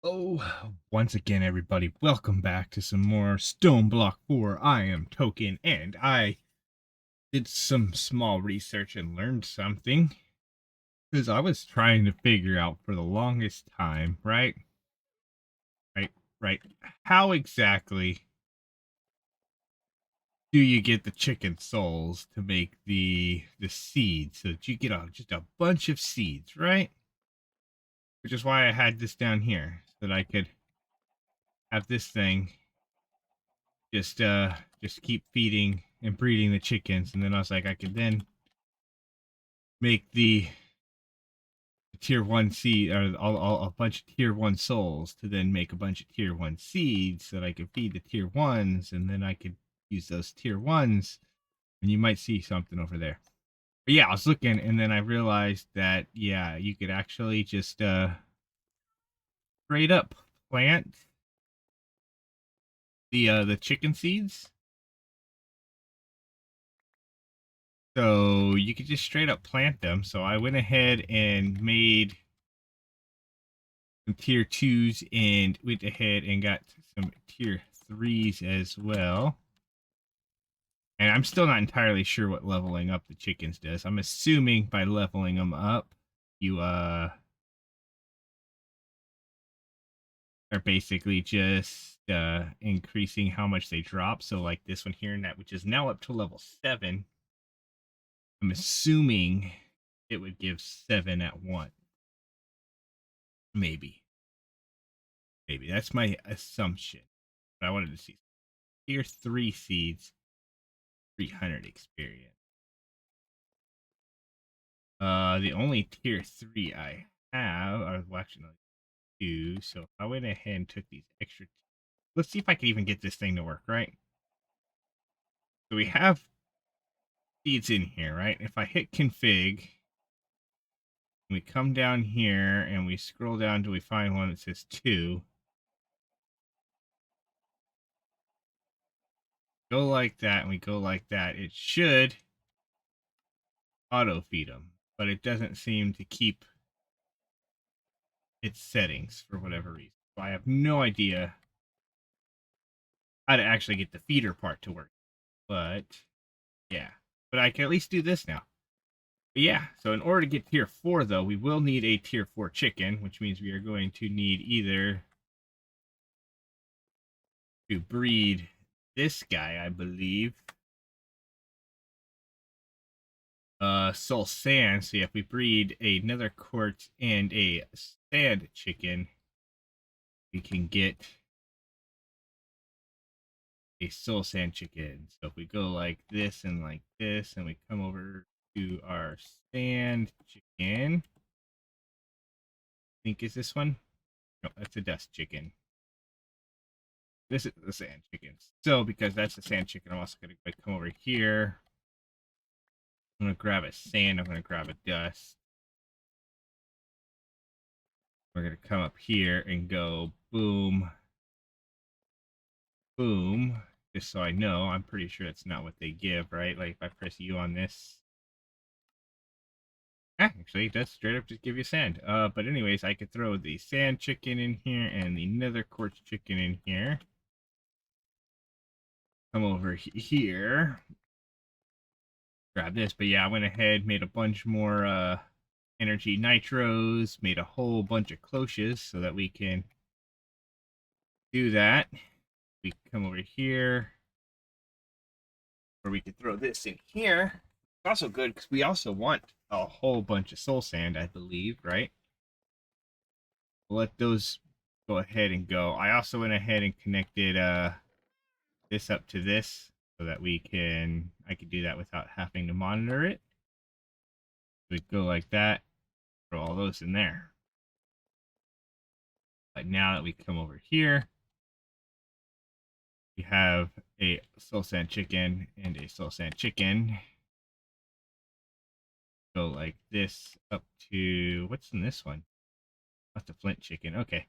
Oh, once again, everybody, welcome back to some more StoneBlock 4. I am Towkn, and I did some small research and learned something. Because I was trying to figure out for the longest time, right, right, how exactly do you get the chicken souls to make the seeds so that you get just a bunch of seeds, right? Which is why I had this down here, so that I could have this thing just keep feeding and breeding the chickens, and then I was like, I could then make the tier one seed, or a bunch of tier one souls to then make a bunch of tier one seeds so that I could feed the tier ones, and then I could use those tier ones, and you might see something over there. But yeah, I was looking, and then I realized that yeah, you could actually just straight up plant the chicken seeds. So you could just straight up plant them. So I went ahead and made some tier twos and went ahead and got some tier threes as well. And I'm still not entirely sure what leveling up the chickens does. I'm assuming by leveling them up, you are basically just increasing how much they drop. So like this one here, and that which is now up to level 7. I'm assuming it would give 7 at once. Maybe. Maybe. That's my assumption. But I wanted to see. Tier 3 seeds, 300 experience. The only tier 3 I have, or well, actually, no, 2. So if I went ahead and took these extra, let's see if I can even get this thing to work, right? So we have seeds in here, right? If I hit config, we come down here and we scroll down until we find one that says 2. Go like that, and we go like that. It should auto feed them, but it doesn't seem to keep its settings for whatever reason. So I have no idea how to actually get the feeder part to work. But yeah, but I can at least do this now. But yeah, so in order to get tier 4 though, we will need a tier 4 chicken, which means we are going to need either to breed this guy, I believe. Soul sand. So yeah, if we breed another quartz and a sand chicken, we can get a soul sand chicken. So if we go like this, and we come over to our sand chicken, I think is this one? No, that's a dust chicken. This is the sand chicken. So because that's the sand chicken, I'm also gonna come over here. I'm gonna grab a sand. I'm gonna grab a dust. We're gonna come up here and go boom, boom. Just so I know, I'm pretty sure that's not what they give, right? Like if I press U on this, actually, it does straight up just give you sand. But anyways, I could throw the sand chicken in here and the nether quartz chicken in here. Come over here, grab this. But yeah, I went ahead, made a bunch more energy nitros, made a whole bunch of cloches so that we can do that. We come over here, or we could throw this in here. It's also good because we also want a whole bunch of soul sand, I believe, right? We'll let those go ahead and go. I also went ahead and connected this up to this so that I could do that without having to monitor it. We go like that, throw all those in there. But now that we come over here, we have a soul sand chicken and a soul sand chicken. Go like this up to, what's in this one? That's the flint chicken. Okay.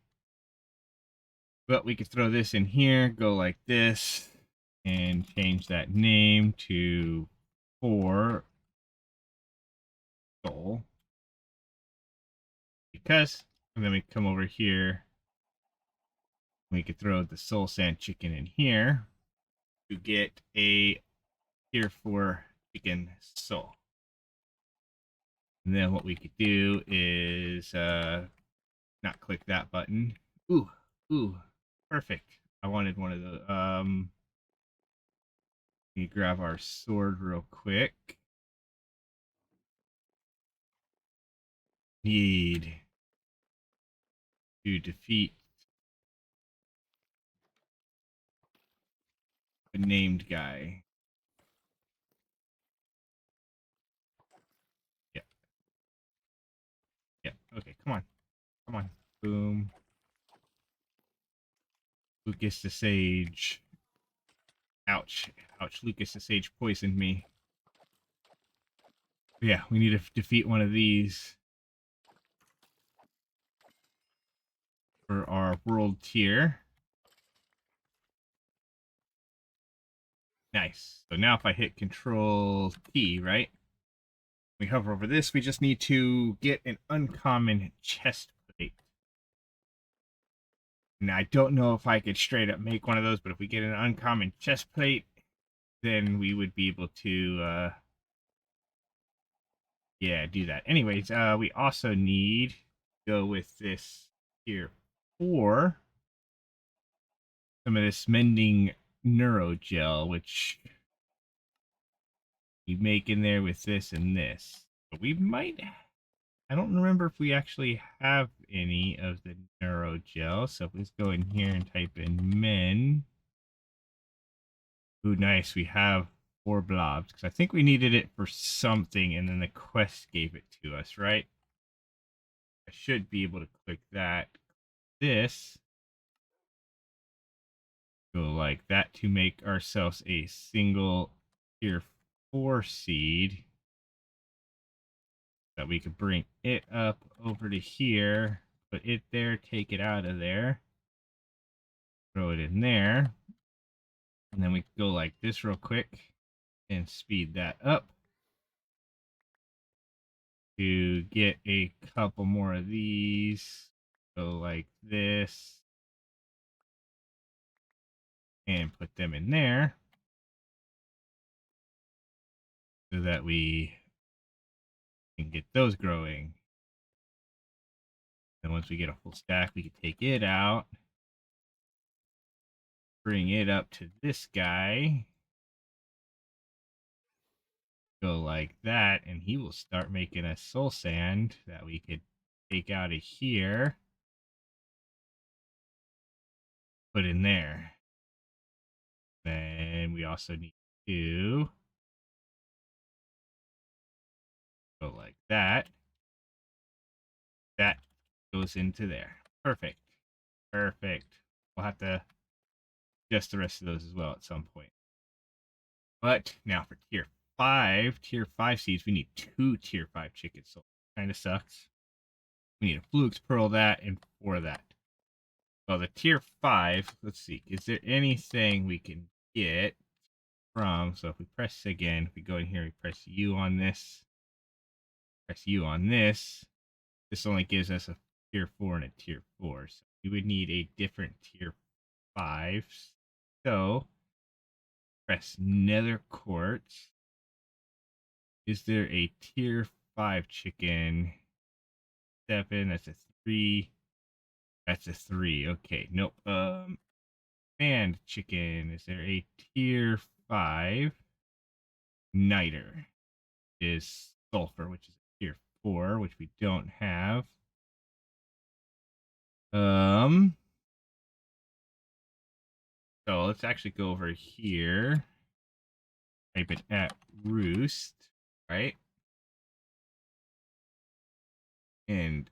But we could throw this in here, go like this, and change that name to 4 soul. Because, and then we come over here We could throw the soul sand chicken in here to get a tier 4 chicken soul. And then what we could do is not click that button. Ooh, ooh, perfect. I wanted one of those. Let me grab our sword real quick. Need to defeat a named guy. Yeah, yeah. Okay, come on, come on. Boom. Lucas the Sage. Ouch, ouch. Lucas the Sage poisoned me. Yeah, we need to defeat one of these for our world tier. Nice. So now if I hit Control T, right? We hover over this, we just need to get an uncommon chest plate. Now, I don't know if I could straight up make one of those, but if we get an uncommon chest plate, then we would be able to, yeah, do that. Anyways, we also need to go with this here for some of this mending neurogel, which we make in there with this and this. But we might, I don't remember if we actually have any of the neurogel. So if we just go in here and type in men. Ooh, nice. We have 4 blobs because I think we needed it for something, and then the quest gave it to us, right? I should be able to click that. This go like that to make ourselves a single tier 4 seed that we could bring it up over to here, put it there, take it out of there, throw it in there, and then we go like this real quick and speed that up to get a couple more of these. Go like this and put them in there so that we can get those growing. And once we get a full stack, we can take it out, bring it up to this guy, go like that, and he will start making a soul sand that we could take out of here, put in there. Then we also need to go like that. That goes into there. Perfect. Perfect. We'll have to adjust the rest of those as well at some point. But now for tier 5 seeds, we need 2 tier 5 chickens. So kind of sucks. We need a Flukes Pearl that and 4 of that. Well, the tier 5, let's see. Is there anything we can get from? So if we press again, if we go in here, we press U on this, press U on this. This only gives us a tier 4 and a tier 4. So we would need a different tier 5. So press Nether Quartz. Is there a tier 5 chicken? 7, that's a 3. That's a 3. Okay, nope. Sand chicken. Is there a tier 5? Niter is sulfur, which is a tier 4, which we don't have. So let's actually go over here. Type it at roost, right? And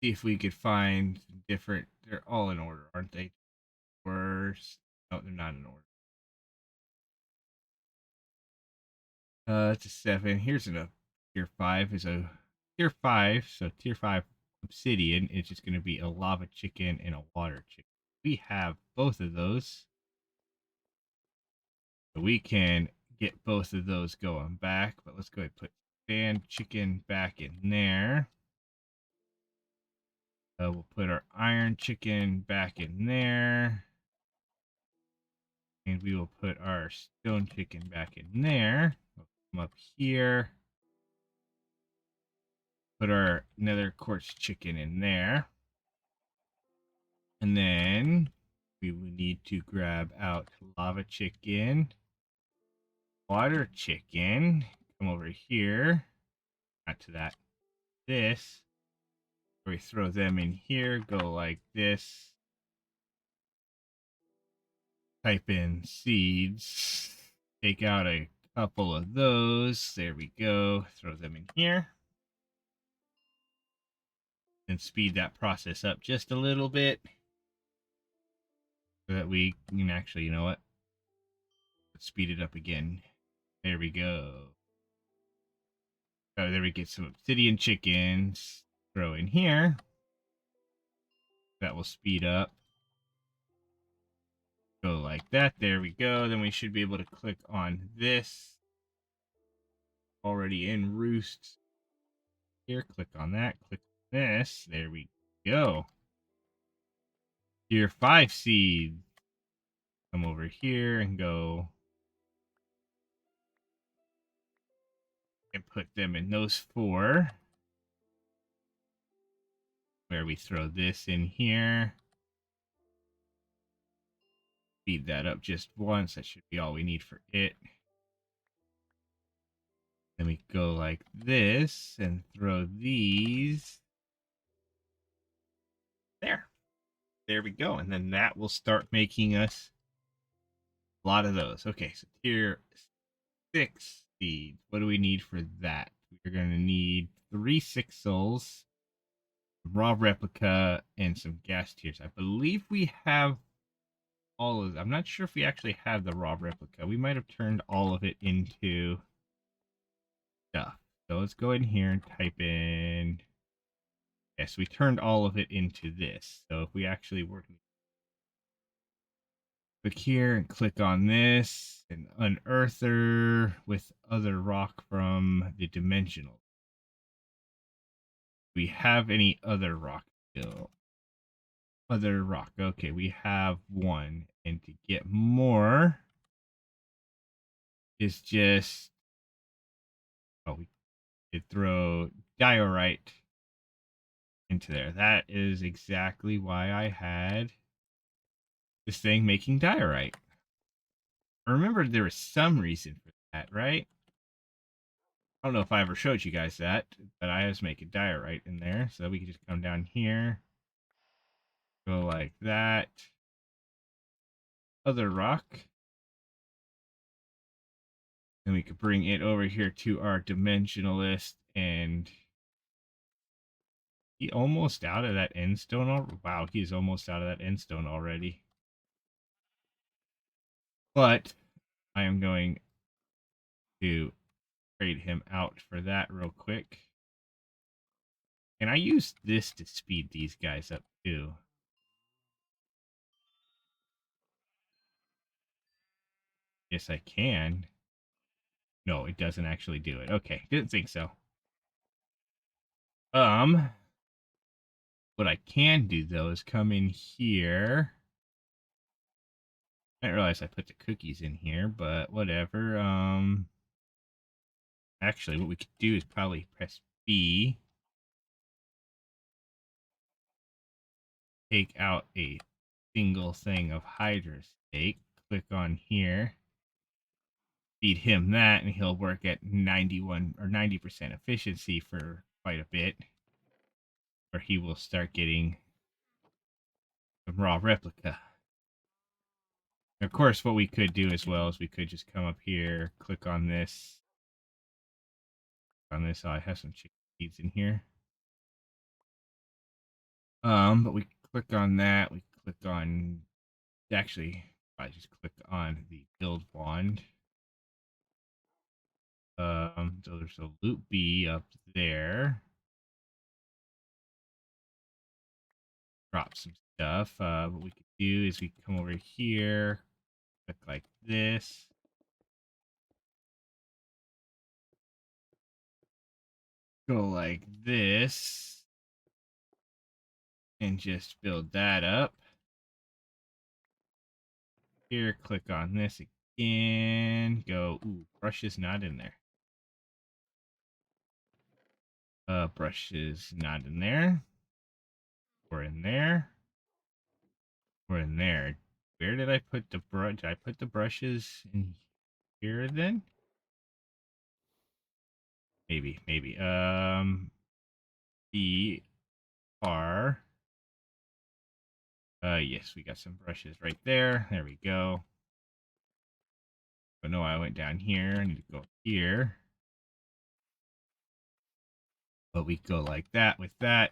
see if we could find different. They're all in order, aren't they? Worst. No, they're not in order. It's a 7. Here's a tier 5 is a tier 5. So tier 5 obsidian is just going to be a lava chicken and a water chicken. We have both of those. So we can get both of those going back. But let's go ahead and put sand chicken back in there. We'll put our iron chicken back in there. And we will put our stone chicken back in there. We'll come up here. Put our nether quartz chicken in there. And then we will need to grab out lava chicken, water chicken. Come over here. Not to that. This. We throw them in here. Go like this. Type in seeds. Take out a couple of those. There we go. Throw them in here. And speed that process up just a little bit. So that we can actually, you know what? Let's speed it up again. There we go. Oh, there we get some obsidian chickens. Throw in here. That will speed up. Go like that. There we go. Then we should be able to click on this. Already in roost. Here, click on that. Click on this. There we go. Here, 5 seeds. Come over here and go. And put them in those 4. Where we throw this in here. Speed that up just once. That should be all we need for it. Then we go like this and throw these. There. There we go. And then that will start making us a lot of those. Okay, so tier 6 seeds. What do we need for that? We're going to need 3 6 souls, raw replica, and some gas tiers. I believe we have all of them. I'm not sure if we actually have the raw replica. We might have turned all of it into stuff. So let's go in here and type in. Yes, we turned all of it into this. So if we actually were to click here and click on this, and unearther with other rock from the dimensional. Do we have any other rock still? Other rock. Okay, we have 1. And to get more is just, oh, we did throw diorite into there. That is exactly why I had this thing making diorite. I remember there was some reason for that, right? I don't know if I ever showed you guys that, but I was making diorite in there. So we can just come down here, go like that. Other rock. Then we could bring it over here to our dimensionalist, and he almost out of that end stone. Wow, he's almost out of that end stone already. But I am going to trade him out for that real quick. And I use this to speed these guys up too. Yes, I can. No, it doesn't actually do it. Okay, didn't think so. What I can do though is come in here. I didn't realize I put the cookies in here, but whatever. Actually, what we could do is probably press B. Take out a single thing of Hydra steak. Click on here. Feed him that, and he'll work at 91 or 90% efficiency for quite a bit. Or he will start getting some raw replica. Of course, what we could do as well is we could just come up here, click on this. On this, I have some chicken seeds in here. But we click on that. We click on. Actually, I just click on the build wand. So there's a loop B up there. Drop some stuff. What we could do is we come over here, click like this. Go like this. and just build that up. Here, click on this again. Go. Ooh, brush is not in there. Brush is not in there. We're in there. We're in there. Where did I put the brush? Did I put the brushes in here then? Maybe, maybe. B R. Yes, we got some brushes right there. There we go. But no, I went down here. I need to go here. But we go like that with that.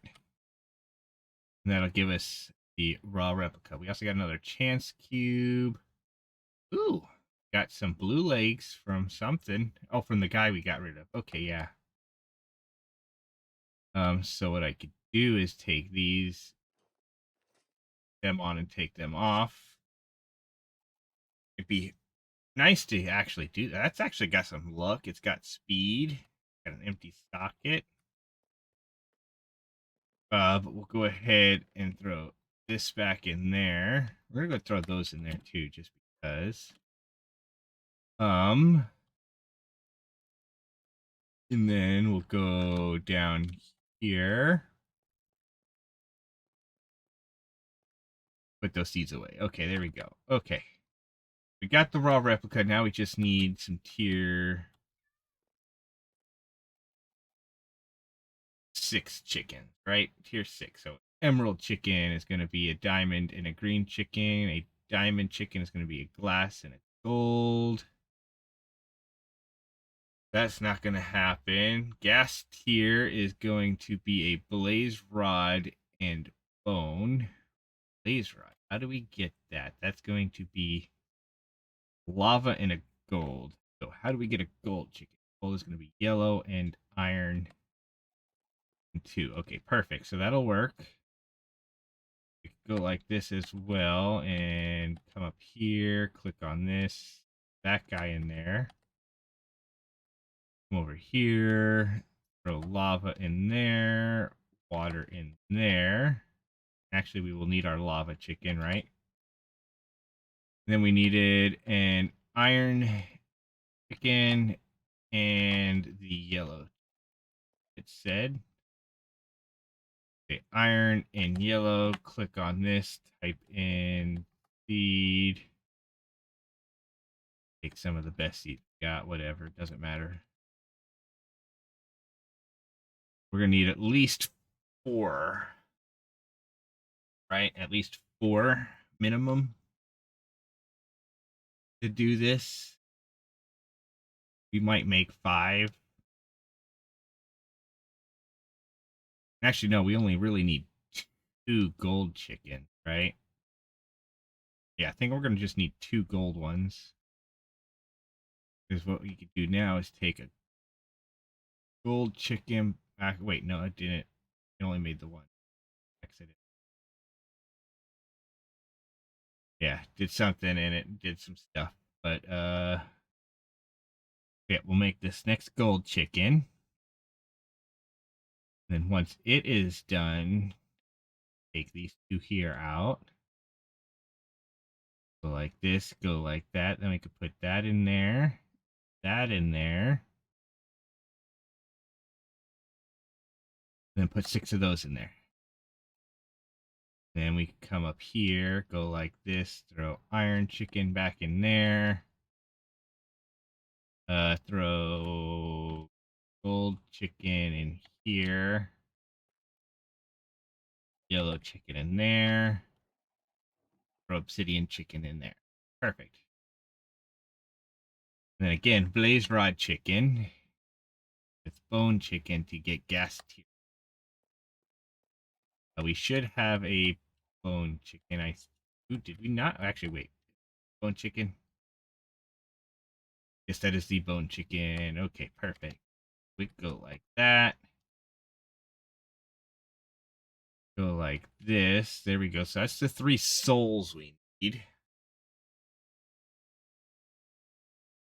And that'll give us the raw replica. We also got another chance cube. Ooh, got some blue legs from something. Oh, from the guy we got rid of. Okay, yeah. So what I could do is take these, them on and take them off. It'd be nice to actually do that. That's actually got some luck. It's got speed. Got an empty socket. But we'll go ahead and throw this back in there. We're gonna throw those in there too, just because. And then we'll go down here. Put those seeds away. Okay, there we go. Okay. We got the raw replica. Now we just need some tier 6 chickens, right? Tier 6. So emerald chicken is going to be a diamond and a green chicken. A diamond chicken is going to be a glass and a gold. That's not going to happen. Gas tier is going to be a blaze rod and bone. Blaze rod. How do we get that? That's going to be lava and a gold. So how do we get a gold chicken? Gold is going to be yellow and iron and 2. Okay, perfect. So that'll work. We could go like this as well and come up here, click on this, that guy in there. Come over here, throw lava in there, water in there. Actually, we will need our lava chicken, right? And then we needed an iron chicken and the yellow. It said. Okay, iron and yellow. Click on this. Type in seed. Take some of the best seed we got. Whatever. It doesn't matter. We're going to need at least 4. Right? At least 4 minimum to do this. We might make 5. Actually, no, we only really need 2 gold chicken, right? Yeah, I think we're going to just need 2 gold ones. Because what we could do now is take a gold chicken back. Wait, no, it didn't. It only made the one. Accident. Yeah, did something and it did some stuff. But yeah, we'll make this next gold chicken. Then once it is done, take these 2 here out. Go like this, go like that. Then we could put that in there, that in there. Then put 6 of those in there. Then we can come up here, go like this, throw iron chicken back in there. Throw gold chicken in here. Yellow chicken in there. Throw obsidian chicken in there. Perfect. And then again, blaze rod chicken. With bone chicken to get gas tier. We should have a bone chicken. Ooh, did we not? Actually, wait. Bone chicken? Yes, that is the bone chicken. Okay, perfect. We go like that. Go like this. There we go. So that's the 3 souls we need.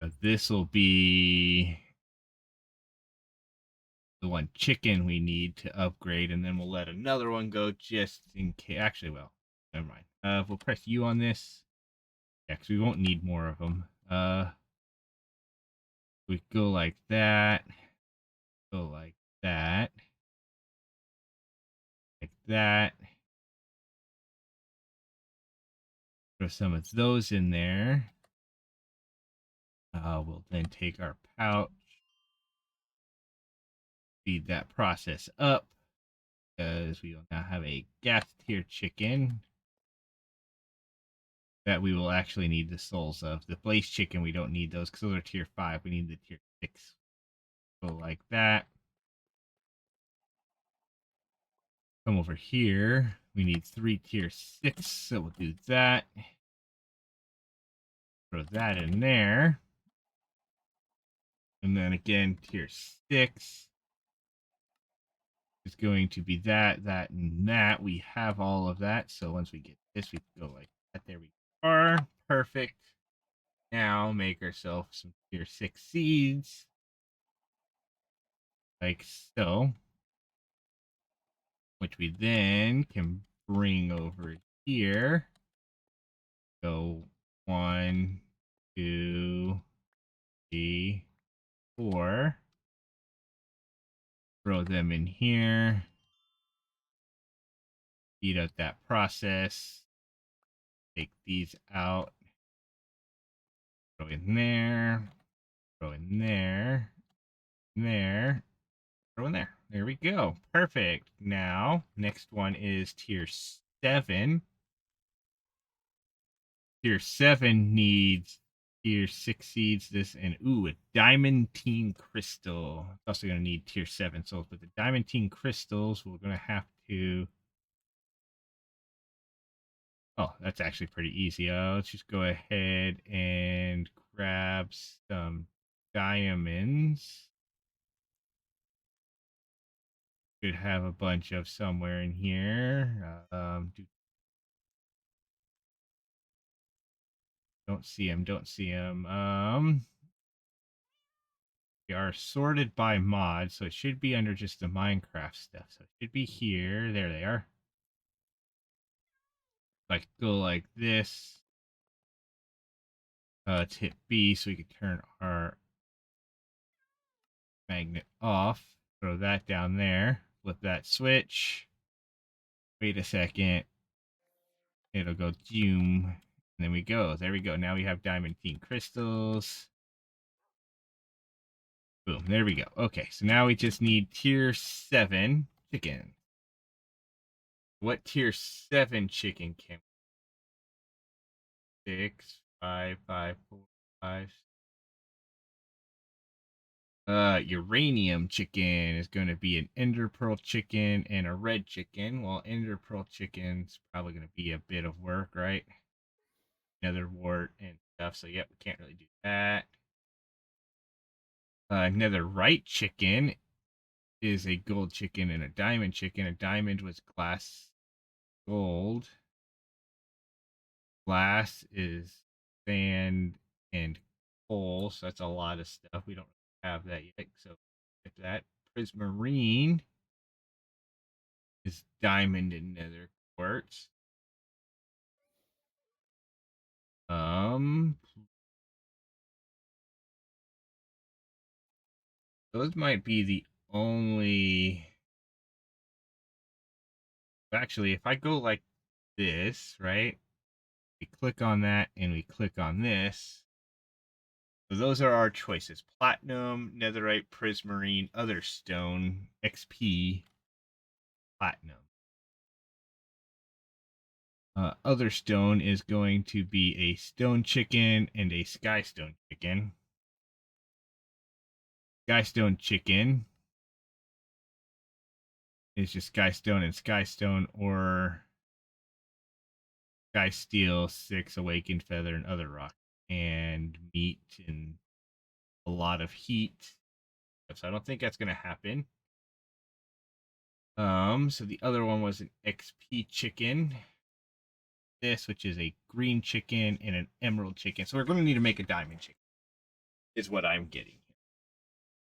So this will be the one chicken we need to upgrade, and then we'll let another one go just in case. Actually, well, never mind. We'll press U on this. Yeah, because we won't need more of them. We go like that. Go like that. Like that. Throw some of those in there. We'll then take our pouch, speed that process up, because we will now have a gas tier chicken that we will actually need the souls of. The blaze chicken, we don't need those because those are tier 5. We need the tier 6. Go like that. Come over here. We need 3 tier 6, so we'll do that. Throw that in there. And then again, tier 6 is going to be that, that, and that. We have all of that. So once we get this, we go like that. There we are. Perfect. Now make ourselves some tier 6 seeds. Like so. Which we then can bring over here. Go 1, 2, 3, 4. Throw them in here. Speed up that process. Take these out. Throw in there. Throw in there. There. Throw in there. There we go. Perfect. Now, next one is tier 7. Tier 7 needs tier 6 seeds, this, and ooh, a diamantine crystal. It's also going to need tier 7 souls, but the diamantine crystals, we're going to have to... Oh, that's actually pretty easy. Let's just go ahead and grab some diamonds. Should have a bunch of somewhere in here. Don't see them. Don't see them. They are sorted by mod, so it should be under just the Minecraft stuff. So it should be here. There they are. Like go like this. Let's hit B so we can turn our magnet off. Throw that down there. Flip that switch. Wait a second. It'll go zoom. And then we go. There we go. Now we have diamantine crystals. Boom. There we go. Okay, so now we just need tier 7 chicken. What tier 7 chicken can we? 6, 5, 5, 4, 5. Uranium chicken is going to be an ender pearl chicken and a red chicken. Well, ender pearl chicken's probably going to be a bit of work, right? Nether wart and stuff. So, yep, we can't really do that. Netherite chicken is a gold chicken and a diamond chicken. A diamond was glass gold. Glass is sand and coal, so that's a lot of stuff. We don't have that yet, so get that. Prismarine is diamond and nether quartz. Um, those might be the only. Actually, if I go like this, right? We click on that and we click on this. So those are our choices: platinum, netherite, prismarine, other stone, XP, platinum. Other stone is going to be a stone chicken and a sky stone chicken. Sky stone chicken is just sky stone and sky stone, or sky steel, 6 awakened feather, and other rock, and meat and a lot of heat. So I don't think that's gonna happen. So the other one was an XP chicken. This, which is a green chicken and an emerald chicken. So we're going to need to make a diamond chicken, is what I'm getting.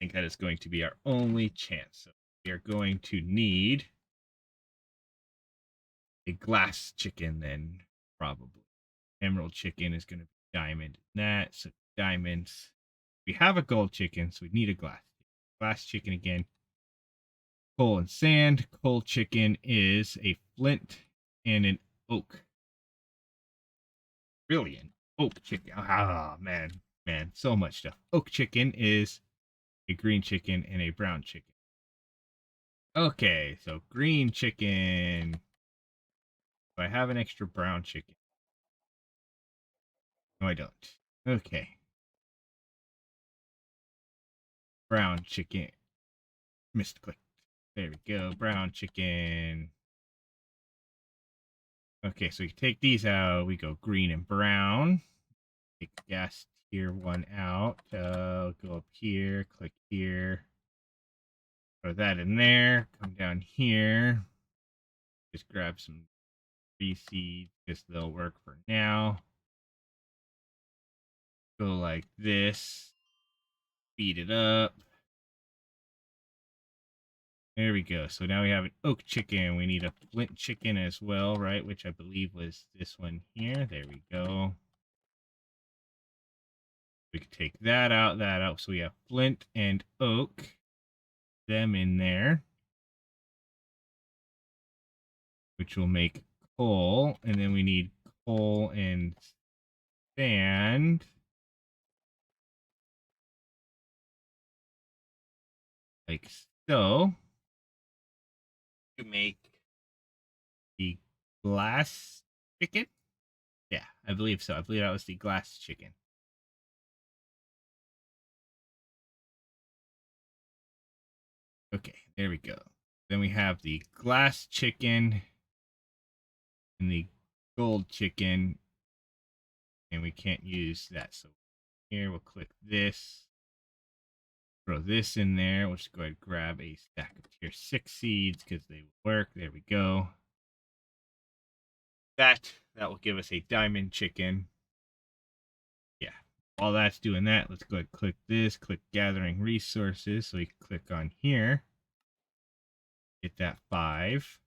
think that is going to be our only chance. So we are going to need a glass chicken then, probably. Emerald chicken is going to be diamond in that. So diamonds. We have a gold chicken, so we need a glass. Glass chicken again. Coal and sand. Coal chicken is a flint and an oak. Brilliant. Oak chicken. Ah, man. Man, so much stuff. Oak chicken is a green chicken and a brown chicken. Okay, so green chicken. Do I have an extra brown chicken? No, I don't. Okay. Brown chicken. Missed click. There we go. Brown chicken. Okay, so we take these out. We go green and brown. Take the gas tier one out. Go up here. Click here. Throw that in there. Come down here. Just grab some tree seeds because they'll work for now. Go like this. Speed it up. There we go. So now we have an oak chicken. We need a flint chicken as well, right? Which I believe was this one here. There we go. We can take that out, that out. So we have flint and oak. Them in there. Which will make coal. And then we need coal and sand. Like so. To make the glass chicken. Yeah, I believe so. I believe that was the glass chicken. Okay, there we go. Then we have the glass chicken and the gold chicken, and we can't use that. So here we'll click this, throw this in there. We'll just go ahead and grab a stack of tier 6 seeds because they will work. There we go. That will give us a diamond chicken. Yeah. While that's doing that, let's go ahead and click this, click gathering resources. So we click on here, get that 5.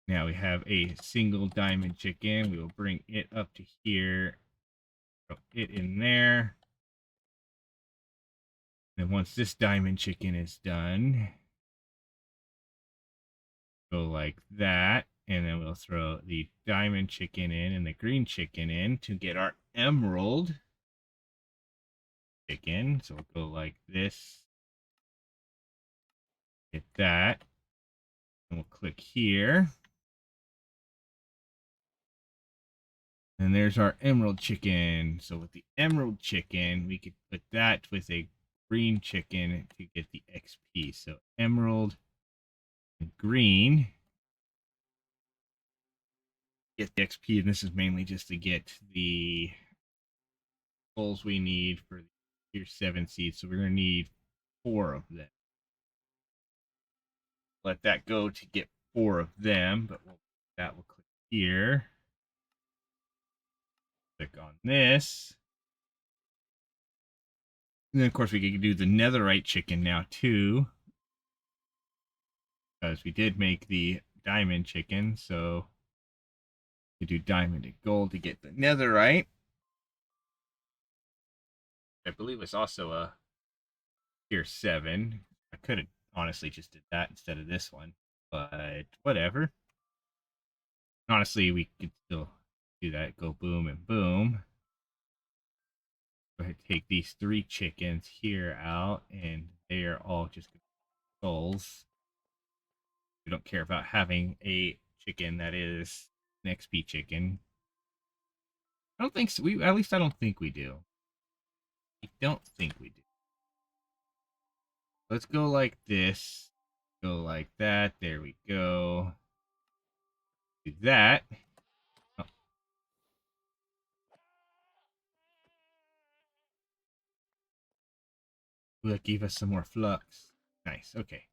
Now we have a single diamond chicken. We will bring it up to here, throw it in there. Then once this diamond chicken is done, go like that. And then we'll throw the diamond chicken in and the green chicken in to get our emerald chicken. So we'll go like this. Get that. And we'll click here. And there's our emerald chicken. So with the emerald chicken, we could put that with a green chicken to get the XP. So emerald and green get the XP, and this is mainly just to get the goals we need for the tier 7 seeds. So we're going to need 4 of them. Let that go to get 4 of them, but we'll click here. Click on this. And then, of course, we can do the netherite chicken now, too. Because we did make the diamond chicken, so we do diamond and gold to get the netherite. I believe it's also a tier 7. I could have honestly just did that instead of this one, but whatever. Honestly, we could still do that. Go boom and boom. Go ahead and take these 3 chickens here out, and they are all just skulls. We don't care about having a chicken that is an XP chicken. I don't think so. At least I don't think we do. I don't think we do. Let's go like this. Go like that. There we go. Do that. Oh. Will that give us some more flux? Nice. Okay.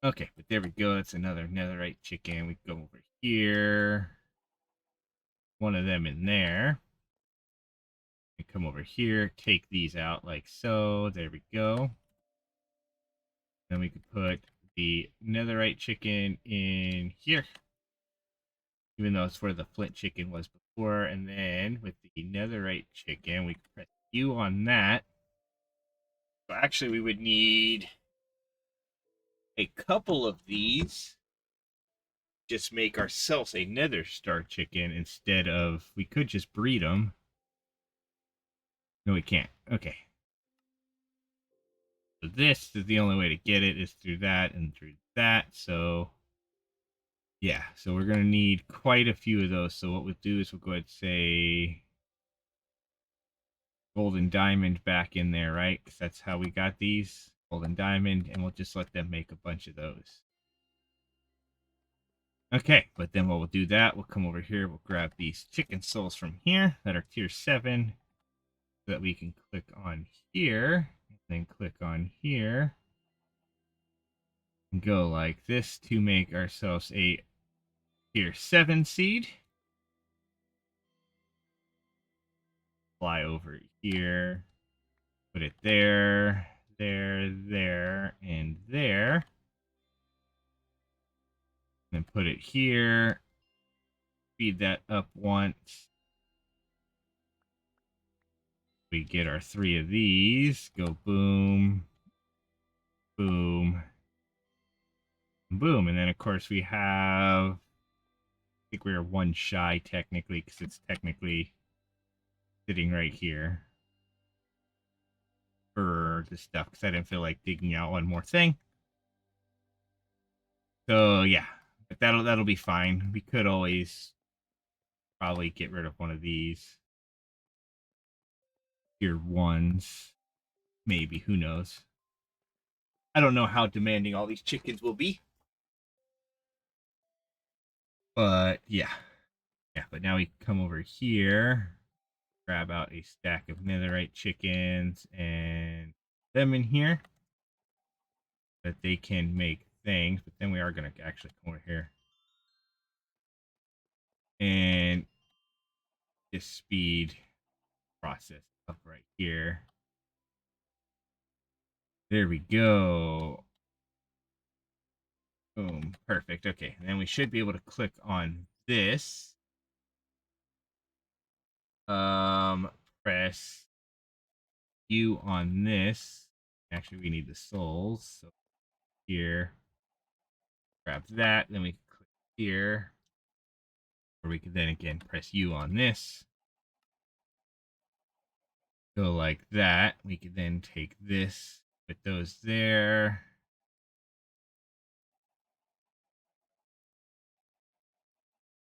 Okay, but there we go. That's another netherite chicken. We go over here. One of them in there. And come over here, take these out like so. There we go. Then we could put the netherite chicken in here, even though it's where the flint chicken was before. And then with the netherite chicken, we could press U on that. So actually, we would need a couple of these. Just make ourselves a nether star chicken instead of, we could just breed them. No, we can't. Okay. So this is the only way to get it is through that and through that. So yeah, so we're going to need quite a few of those. So what we'll do is we'll go ahead and say golden diamond back in there, right? Because that's how we got these. Golden diamond, and we'll just let them make a bunch of those. Okay, but then what we'll do that, we'll come over here, we'll grab these chicken souls from here that are tier 7, so that we can click on here, and then click on here, and go like this to make ourselves a tier 7 seed. Fly over here, put it there, there, and there. Then put it here, feed that up once. We get our 3 of these, go boom, boom, boom. And then, of course, we have, I think we're 1 shy technically, because it's technically sitting right here for the stuff, because I didn't feel like digging out one more thing. So yeah, but that'll be fine. We could always probably get rid of one of these tier 1s, maybe, who knows. I don't know how demanding all these chickens will be, but yeah, but now we come over here, grab out a stack of netherite chickens and them in here that they can make things. But then we are going to actually come over here and just speed process up right here. There we go. Boom. Perfect. Okay. And then we should be able to click on this. Press U on this. Actually, we need the souls. So here, grab that. Then we click here. Or we could then again press U on this. Go like that. We could then take this, put those there.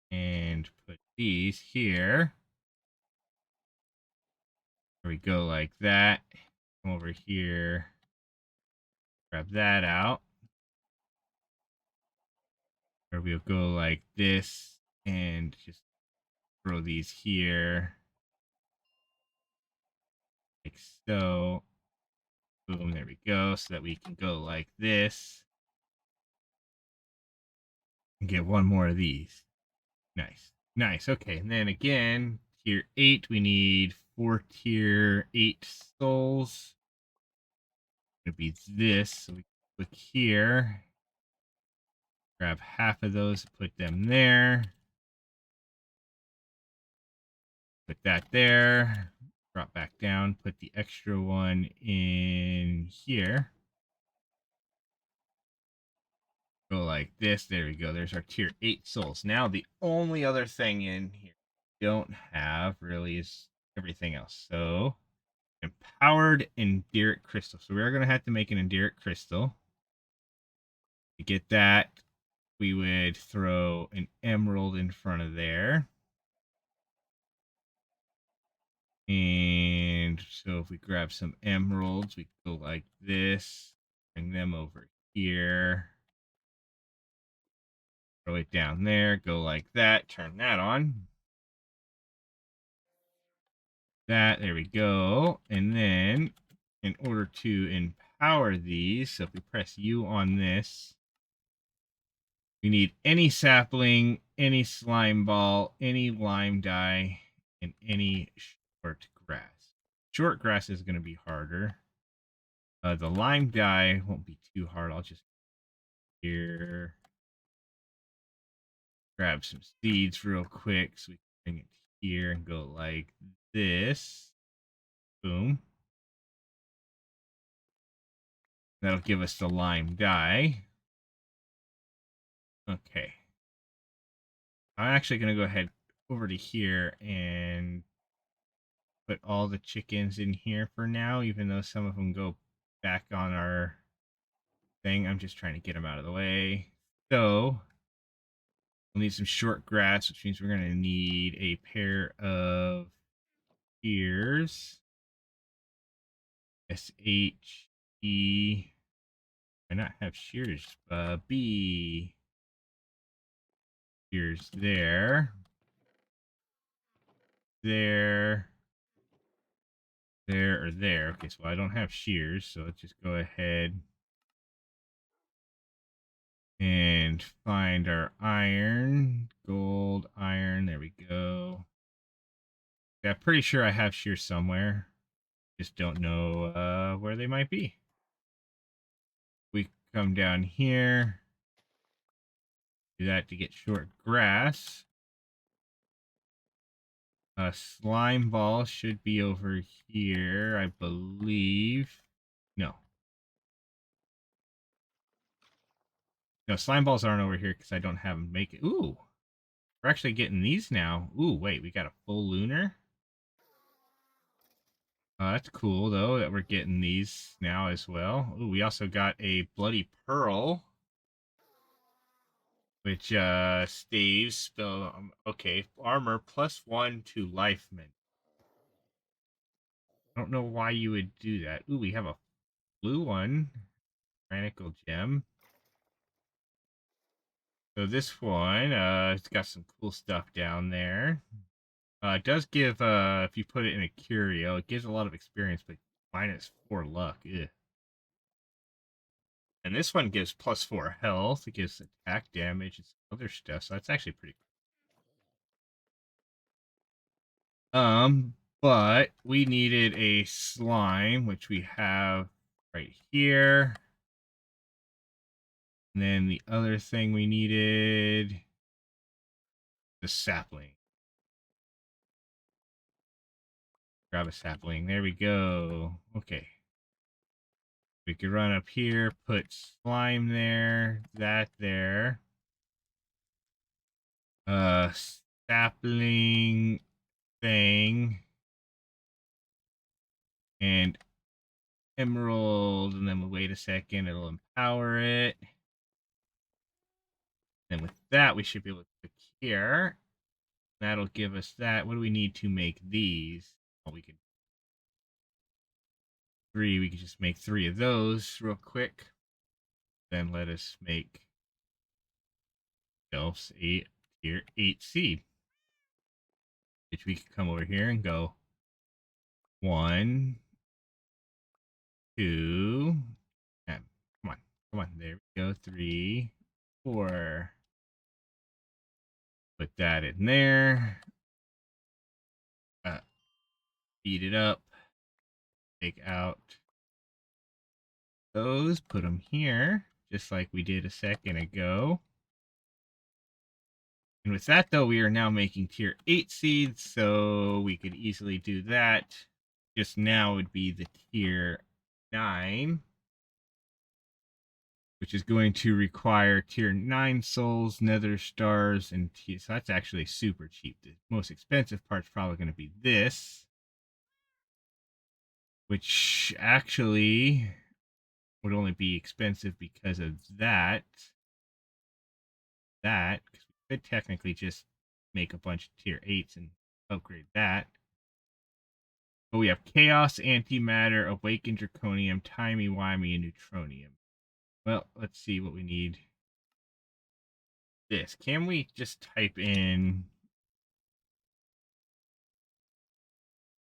And put these here. There we go like that. Come over here. Grab that out. Or we'll go like this and just throw these here. Like so. Boom, there we go. So that we can go like this. And get one more of these. Nice. Nice. Okay. And then again, tier 8, we need 4 tier 8 souls. It'll be this. So we click here. Grab half of those, put them there. Put that there. Drop back down, put the extra one in here. Go like this. There we go. There's our tier 8 souls. Now, the only other thing in here we don't have really is everything else. So, empowered Enderic crystal. So, we are going to have to make an Enderic crystal. To get that, we would throw an emerald in front of there. And so if we grab some emeralds, we go like this, bring them over here, throw it down there, go like that, turn that on. There we go. And then in order to empower these, so if we press U on this, we need any sapling, any slime ball, any lime dye, and any short grass. Short grass is going to be harder. The lime dye won't be too hard. I'll just here grab some seeds real quick so we can bring it here and go like this. Boom. That'll give us the lime dye. Okay. I'm actually going to go ahead over to here and put all the chickens in here for now, even though some of them go back on our thing. I'm just trying to get them out of the way. So we'll need some short grass, which means we're going to need a pair of shears. S-H-E. Why not have shears? B. Shears there. There. There or there. Okay, so I don't have shears, so let's just go ahead and find our iron. Gold, iron. There we go. Yeah, pretty sure I have shears somewhere. Just don't know where they might be. We come down here. Do that to get short grass. Slime ball should be over here, I believe. No. No, slime balls aren't over here because I don't have them make it. Ooh, we're actually getting these now. Ooh, wait, we got a full lunar? That's cool, though, that we're getting these now as well. Ooh, we also got a bloody pearl, which staves spell. Okay, armor +1 to life mint. I don't know why you would do that. Ooh, we have a blue one, Tyrannical gem. So this one, it's got some cool stuff down there. It does give, if you put it in a curio, it gives a lot of experience, but -4 luck. Ugh. And this one gives +4 health. It gives attack damage and some other stuff. So that's actually pretty cool. But we needed a slime, which we have right here. And then the other thing we needed, the sapling. Grab a sapling. There we go. Okay. We could run up here, put slime there, that there. Sapling thing. And emerald, and then we'll wait a second, it'll empower it. And with that, we should be able to click here. That'll give us that. What do we need to make these? Well, we could we could just make 3 of those real quick. Then let us make ourselves a tier 8 seed. Which we could come over here and go 1, 2, and come on, there we go, 3, 4. Put that in there. Speed it up. Take out those, put them here, just like we did a second ago. And with that, though, we are now making tier 8 seeds, so we could easily do that. Just now would be the tier 9, which is going to require tier 9 souls, nether stars, and so that's actually super cheap. The most expensive part's probably going to be this, which actually would only be expensive because of that. Because we could technically just make a bunch of tier 8s and upgrade that. But we have Chaos, Antimatter, Awakened Draconium, Timey-Wimey, and Neutronium. Well, let's see what we need. This. Can we just type in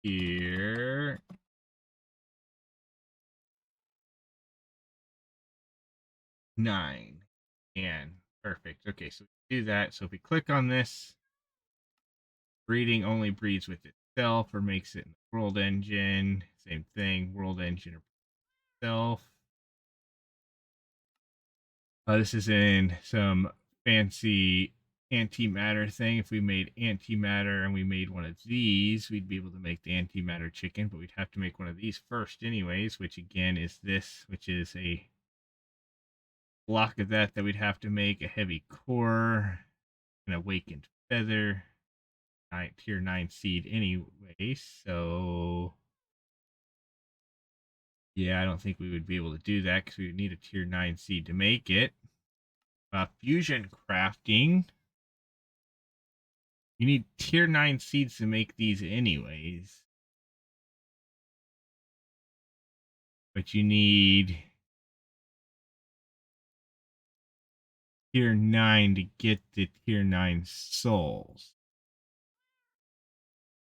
tier 9? And perfect. Okay, so we do that. So if we click on this, breeding only breeds with itself or makes it in the world engine. Same thing, world engine itself. This is in some fancy antimatter thing. If we made antimatter and we made one of these, we'd be able to make the antimatter chicken, but we'd have to make one of these first anyways, which again is this, which is a block of that we'd have to make, a heavy core, an awakened feather, tier 9 seed anyway, so yeah, I don't think we would be able to do that because we would need a tier 9 seed to make it. Fusion crafting. You need tier 9 seeds to make these anyways. But you need tier 9 to get the tier 9 souls.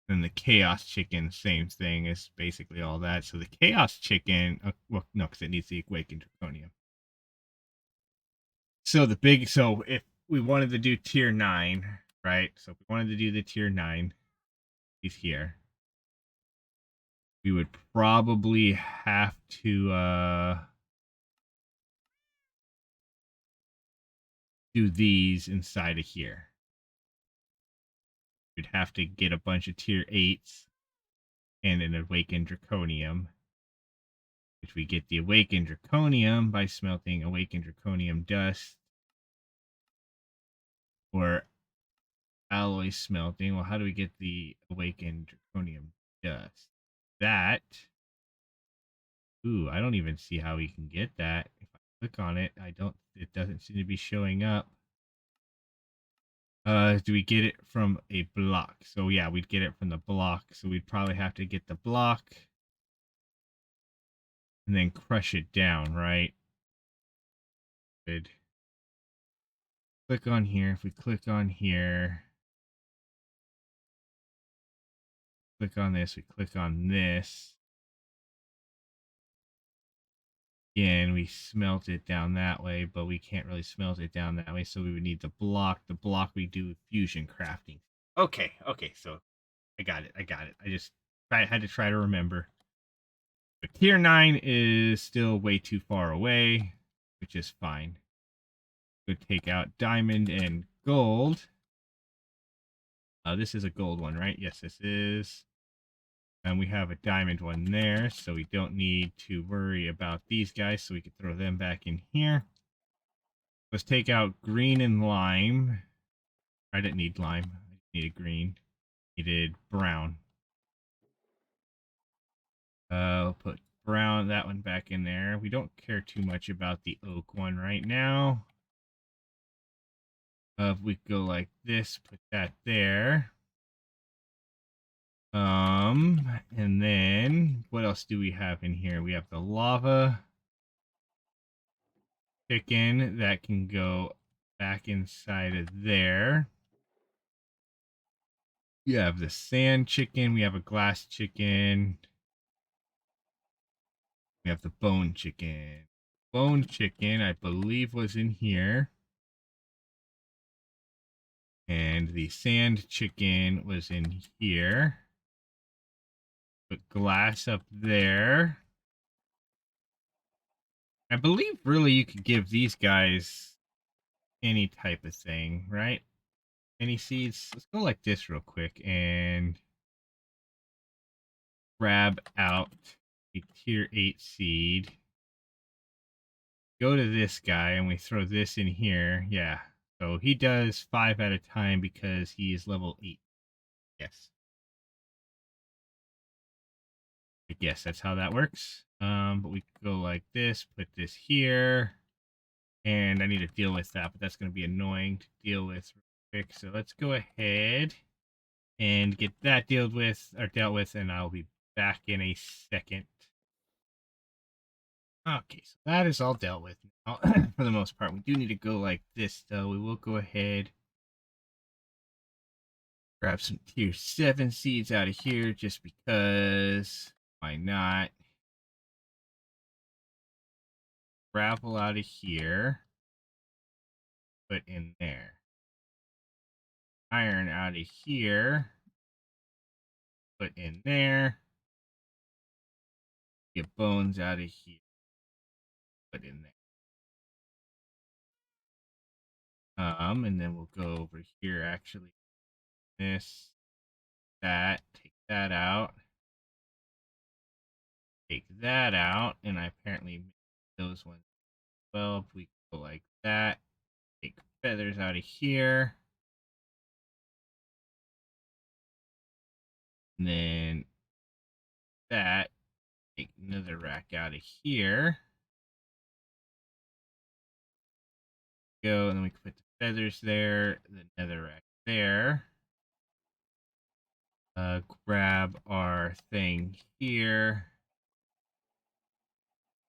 And the chaos chicken, same thing, is basically all that. So the chaos chicken, well, no, because it needs the awakened draconium. So if we wanted to do tier 9, right? So if we wanted to do the tier 9, he's here. We would probably have to do these inside of here. We'd have to get a bunch of tier 8s and an awakened draconium, which we get the awakened draconium by smelting awakened draconium dust or alloy smelting. Well, how do we get the awakened draconium dust? That, ooh, I don't even see how we can get that. If I click on it, it doesn't seem to be showing up. Do we get it from a block? So yeah, we'd get it from the block. So we'd probably have to get the block and then crush it down, right? Good. Click on here. If we click on here, click on this, we click on this. Again, we smelt it down that way, but we can't really smelt it down that way, so we would need the block. The block we do fusion crafting. Okay, so I got it. I just had to try to remember. But tier 9 is still way too far away, which is fine. Could take out diamond and gold. This is a gold one, right? Yes, this is. And we have a diamond one there, so we don't need to worry about these guys, so we can throw them back in here. Let's take out green and lime. I didn't need lime. I needed green. Needed brown. I'll put brown, that one back in there. We don't care too much about the oak one right now. If we go like this, put that there. And then what else do we have in here? We have the lava chicken that can go back inside of there. We have the sand chicken. We have a glass chicken. We have the bone chicken. Bone chicken, I believe, was in here. And the sand chicken was in here. Put glass up there. I believe really you could give these guys any type of thing, right? Any seeds? Let's go like this real quick and grab out a tier 8 seed. Go to this guy and we throw this in here. Yeah. So he does 5 at a time because he is level 8. Yes. I guess that's how that works. But we could go like this, put this here. And I need to deal with that, but that's going to be annoying to deal with real quick. So let's go ahead and get that dealt with, and I'll be back in a second. Okay, so that is all dealt with now, for the most part. We do need to go like this, though. We will go ahead, grab some tier 7 seeds out of here, just because. Why not? Gravel out of here. Put in there. Iron out of here. put in there. Get bones out of here. Put in there. And then we'll go over here. Actually, this, that, take that out, take that out, and I apparently made those ones. Well, if we go like that, take feathers out of here, and then that, take another rack out of here. Go, and then we can put the feathers there, the nether rack there. Grab our thing here,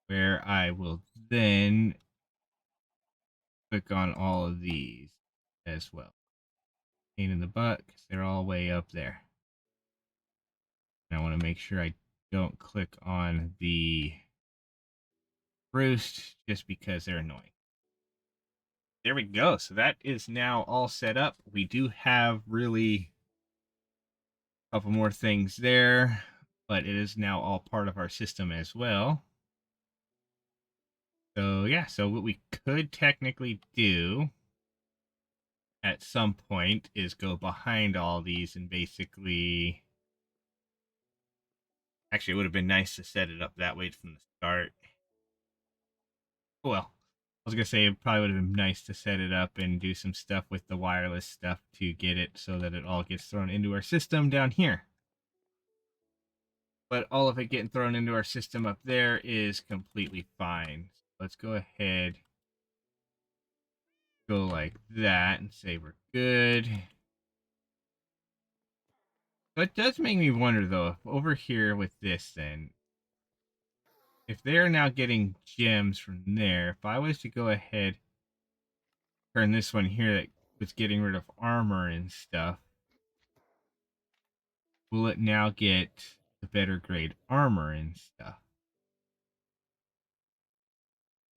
where I will then click on all of these as well. Pain in the butt, because they're all way up there. And I want to make sure I don't click on the roost just because they're annoying. There we go. So that is now all set up. We do have really a couple more things there, but it is now all part of our system as well. So yeah, so what we could technically do at some point is go behind all these and basically, actually it would have been nice to set it up that way from the start. Well, I was gonna say it probably would have been nice to set it up and do some stuff with the wireless stuff to get it so that it all gets thrown into our system down here. But all of it getting thrown into our system up there is completely fine. Let's go ahead, go like that and say we're good. But it does make me wonder though, if over here with this then, if they're now getting gems from there, if I was to go ahead, turn this one here that was getting rid of armor and stuff, will it now get the better grade armor and stuff?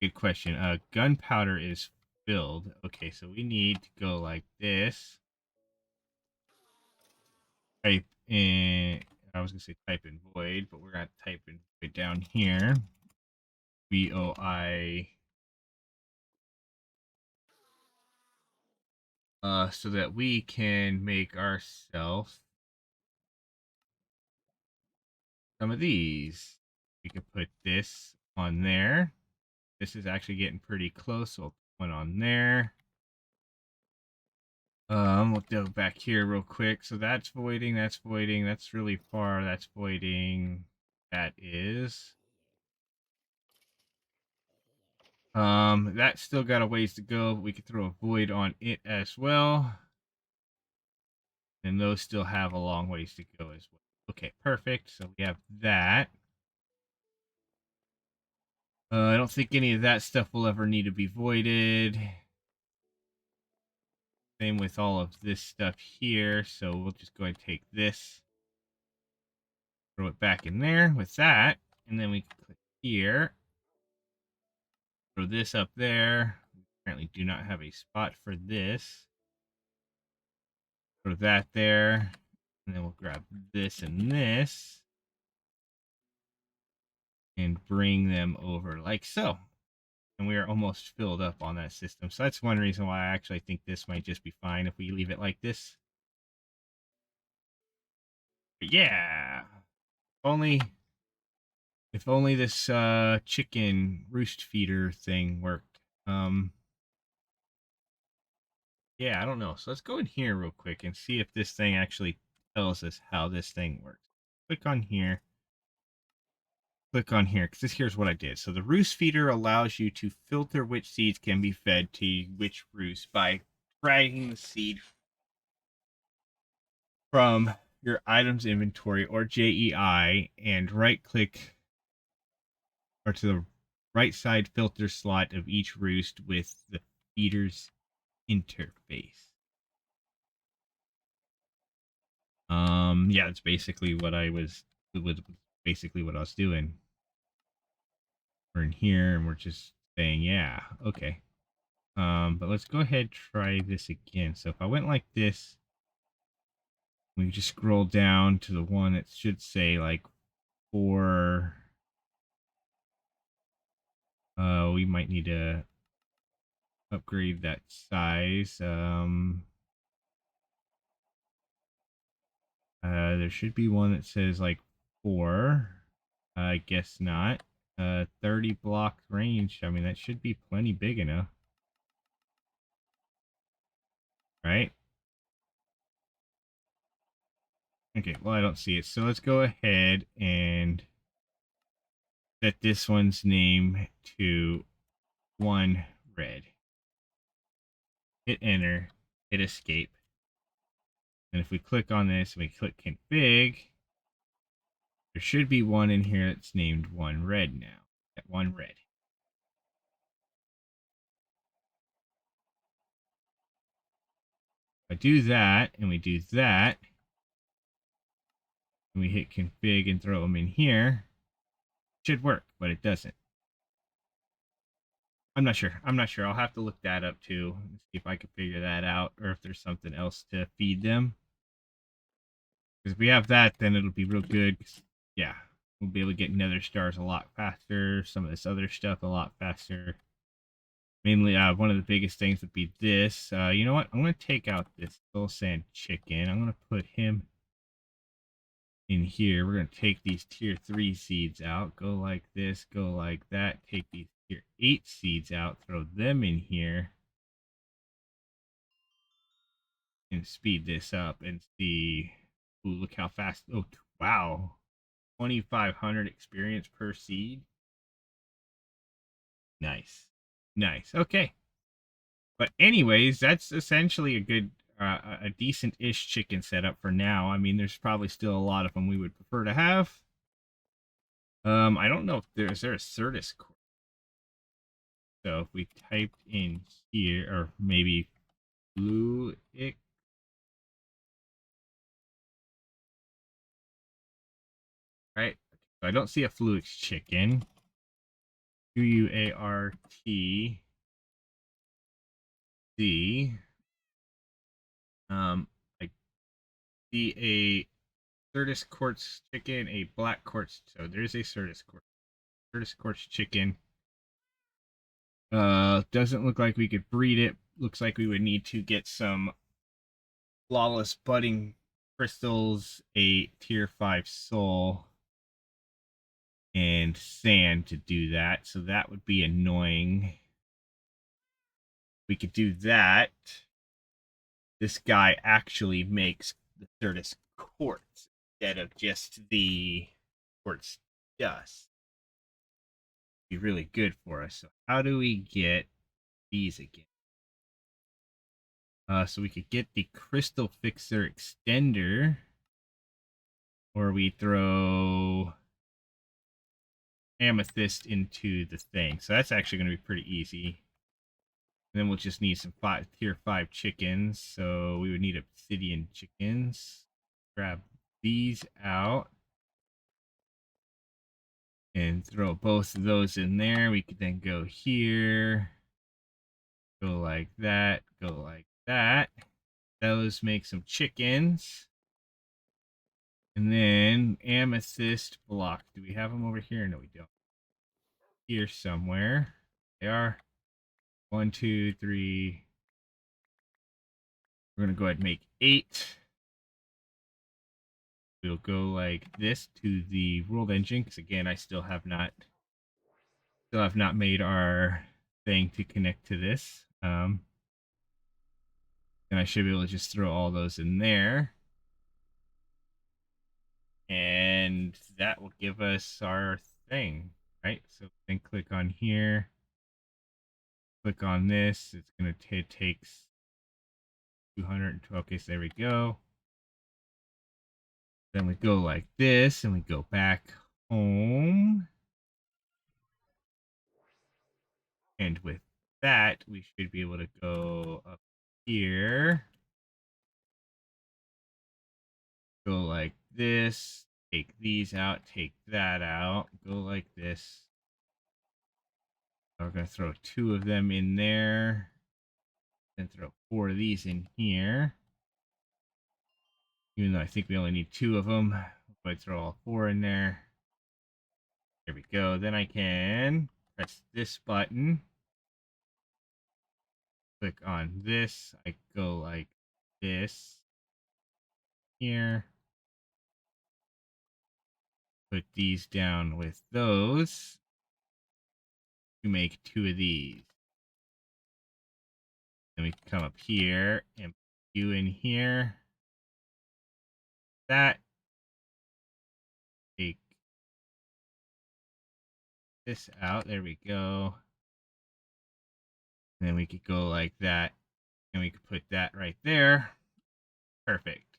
Good question. Gunpowder is filled. Okay, so we need to go like this. Type in, I was gonna say type in void, but we're gonna type in void down here. VOI. So that we can make ourselves some of these. We could put this on there. This is actually getting pretty close, so I'll put one on there. We'll go back here real quick. So that's voiding, that's really far, that's voiding. That is. That's still got a ways to go. We could throw a void on it as well. And those still have a long ways to go as well. Okay, perfect. So we have that. I don't think any of that stuff will ever need to be voided. Same with all of this stuff here. So we'll just go ahead and take this, throw it back in there with that. And then we can click here, throw this up there. We apparently do not have a spot for this. Throw that there. And then we'll grab this and this and bring them over like so. And we are almost filled up on that system. So that's one reason why I actually think this might just be fine if we leave it like this. But yeah, only if only this chicken roost feeder thing worked. Yeah, I don't know. So let's go in here real quick and see if this thing actually tells us how this thing works. Click on here. Click on here, because here's what I did. So the roost feeder allows you to filter which seeds can be fed to which roost by dragging the seed from your items inventory or JEI and right click or to the right side filter slot of each roost with the feeder's interface. Yeah, that's basically what I was basically what I was doing. We're in here and we're just saying, yeah, okay. But let's go ahead and try this again. So if I went like this, We just scroll down to the one that should say like 4. We might need to upgrade that size. There should be one that says like 4. I guess not. 30 block range. I mean, that should be plenty big enough, right? Okay, well, I don't see it. So let's go ahead and set this one's name to 1 red. Hit enter, hit escape. And if we click on this and we click config, there should be one in here that's named 1 red now. At 1 red. If I do that and we do that, and we hit config and throw them in here, it should work, but it doesn't. I'm not sure. I'll have to look that up too and see if I can figure that out or if there's something else to feed them. Because if we have that, then it'll be real good. Yeah, we'll be able to get nether stars a lot faster. Some of this other stuff a lot faster. Mainly, one of the biggest things would be this. You know what? I'm going to take out this soul sand chicken. I'm going to put him in here. We're going to take these tier 3 seeds out. Go like this. Go like that. Take these tier 8 seeds out. Throw them in here. And speed this up and see. Ooh, look how fast. Oh, wow. 2,500 experience per seed. Nice. Nice. Okay. But anyways, that's essentially a good, a decent-ish chicken setup for now. I mean, there's probably still a lot of them we would prefer to have. I don't know if is there a Certus core. So if we typed in here, or maybe Fluic. Right? So I don't see a Fluix chicken. Q-U-A-R-T. C. I see a Certus quartz chicken, a black quartz. So there's a Certus quartz chicken. Doesn't look like we could breed it. Looks like we would need to get some flawless budding crystals, a tier 5 soul, and sand to do that. So that would be annoying. We could do that. This guy actually makes the Certus quartz instead of just the quartz dust. Be really good for us. So how do we get these again? So we could get the crystal fixer extender, or we throw amethyst into the thing. So that's actually going to be pretty easy. And then we'll just need some tier 5 chickens. So we would need obsidian chickens. Grab these out and throw both of those in there. We could then go here, go like that, go like that. Those make some chickens. And then amethyst block. Do we have them over here? No, we don't. Here somewhere. They are. 1, 2, 3. We're going to go ahead and make 8. We'll go like this to the world engine, because again, I still have not made our thing to connect to this. And I should be able to just throw all those in there. And that will give us our thing, right? So then click on here. Click on this. It's going to take 212. Okay, so there we go. Then we go like this, and we go back home. And with that, we should be able to go up here. Go like this. Take these out. Take that out. Go like this. So we're going to throw 2 of them in there. Then throw 4 of these in here. Even though I think we only need 2 of them. If I throw all 4 in there. There we go. Then I can press this button. Click on this. I go like this. Here. Put these down with those. To make 2 of these. Then we come up here and put you in here. That. Take this out. There we go. And then we could go like that. And we could put that right there. Perfect.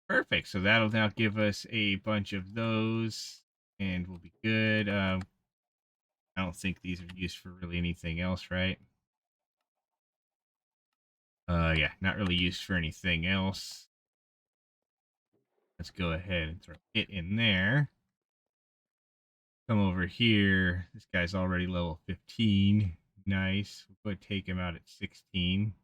Perfect. So that'll now give us a bunch of those. And we'll be good. I don't think these are used for really anything else, right? Yeah, not really used for anything else. Let's go ahead and throw it in there. Come over here. This guy's already level 15. Nice. We'll go ahead and take him out at 16.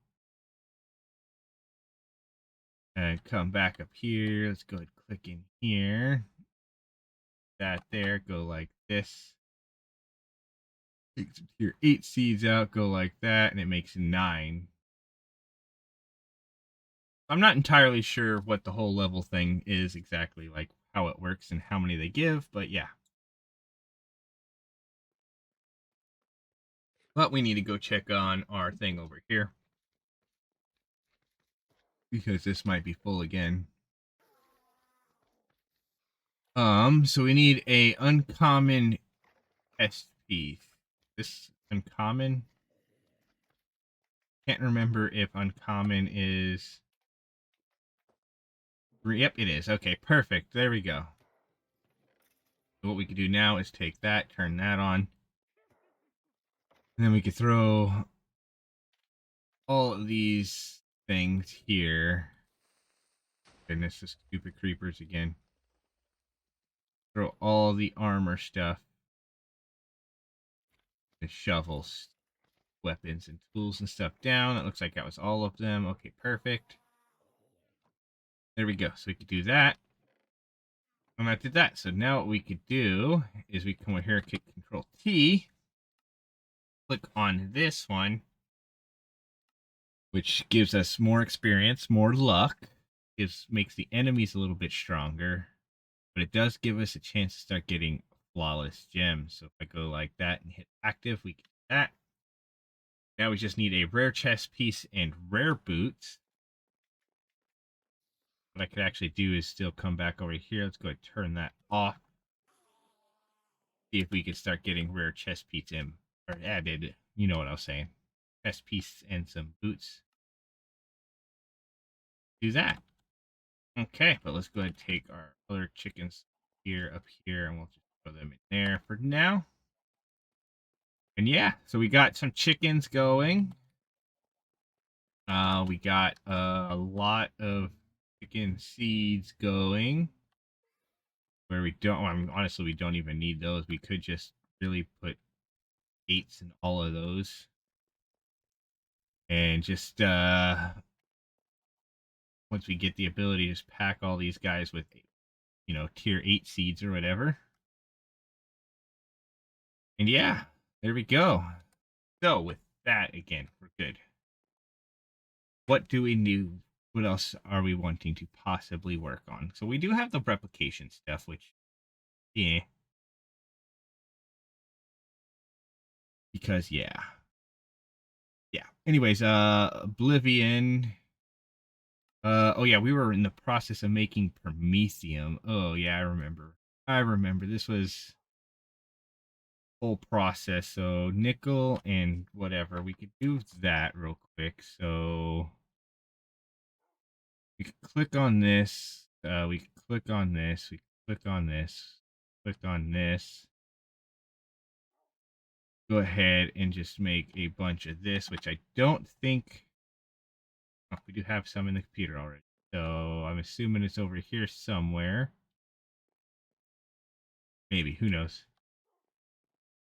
And come back up here. Let's go ahead and click in here. That there. Go like this. Take your 8 seeds out. Go like that. And it makes 9. I'm not entirely sure what the whole level thing is exactly, like how it works and how many they give, but yeah. But we need to go check on our thing over here. Because this might be full again. So we need a uncommon test piece. This uncommon? Can't remember if uncommon is... Yep, it is. Okay, perfect. There we go. So what we can do now is take that, turn that on. And then we can throw all of these things here. Goodness, the stupid creepers again. Throw all the armor stuff. The shovels, weapons, and tools and stuff down. It looks like that was all of them. Okay, perfect. There we go. So we could do that. And I did that. So now what we could do is we come over here, click Control T, click on this one, which gives us more experience, more luck. Makes the enemies a little bit stronger, but it does give us a chance to start getting flawless gems. So if I go like that and hit active, we get that. Now we just need a rare chest piece and rare boots. What I could actually do is still come back over here. Let's go ahead and turn that off. See if we can start getting rare chest piece in, or added. You know what I was saying. Chest piece and some boots. Do that. Okay, but let's go ahead and take our other chickens here, up here, and we'll just throw them in there for now. And yeah, so we got some chickens going. We got a lot of chicken seeds going. Where we don't, I mean, honestly, we don't even need those. We could just really put 8s in all of those. And just, once we get the ability to just pack all these guys with, you know, tier 8 seeds or whatever. And yeah, there we go. So with that, again, we're good. What do we need? What else are we wanting to possibly work on? So we do have the replication stuff, which, yeah. Because, yeah. Yeah. Anyways, Oblivion. Oh yeah, we were in the process of making Promethium. Oh yeah, I remember. I remember. This was whole process. So nickel and whatever. We could do that real quick. So we could click on this. We could click on this. We could click on this. Click on this. Go ahead and just make a bunch of this, which I don't think... Oh, we do have some in the computer already. So I'm assuming it's over here somewhere. Maybe. Who knows?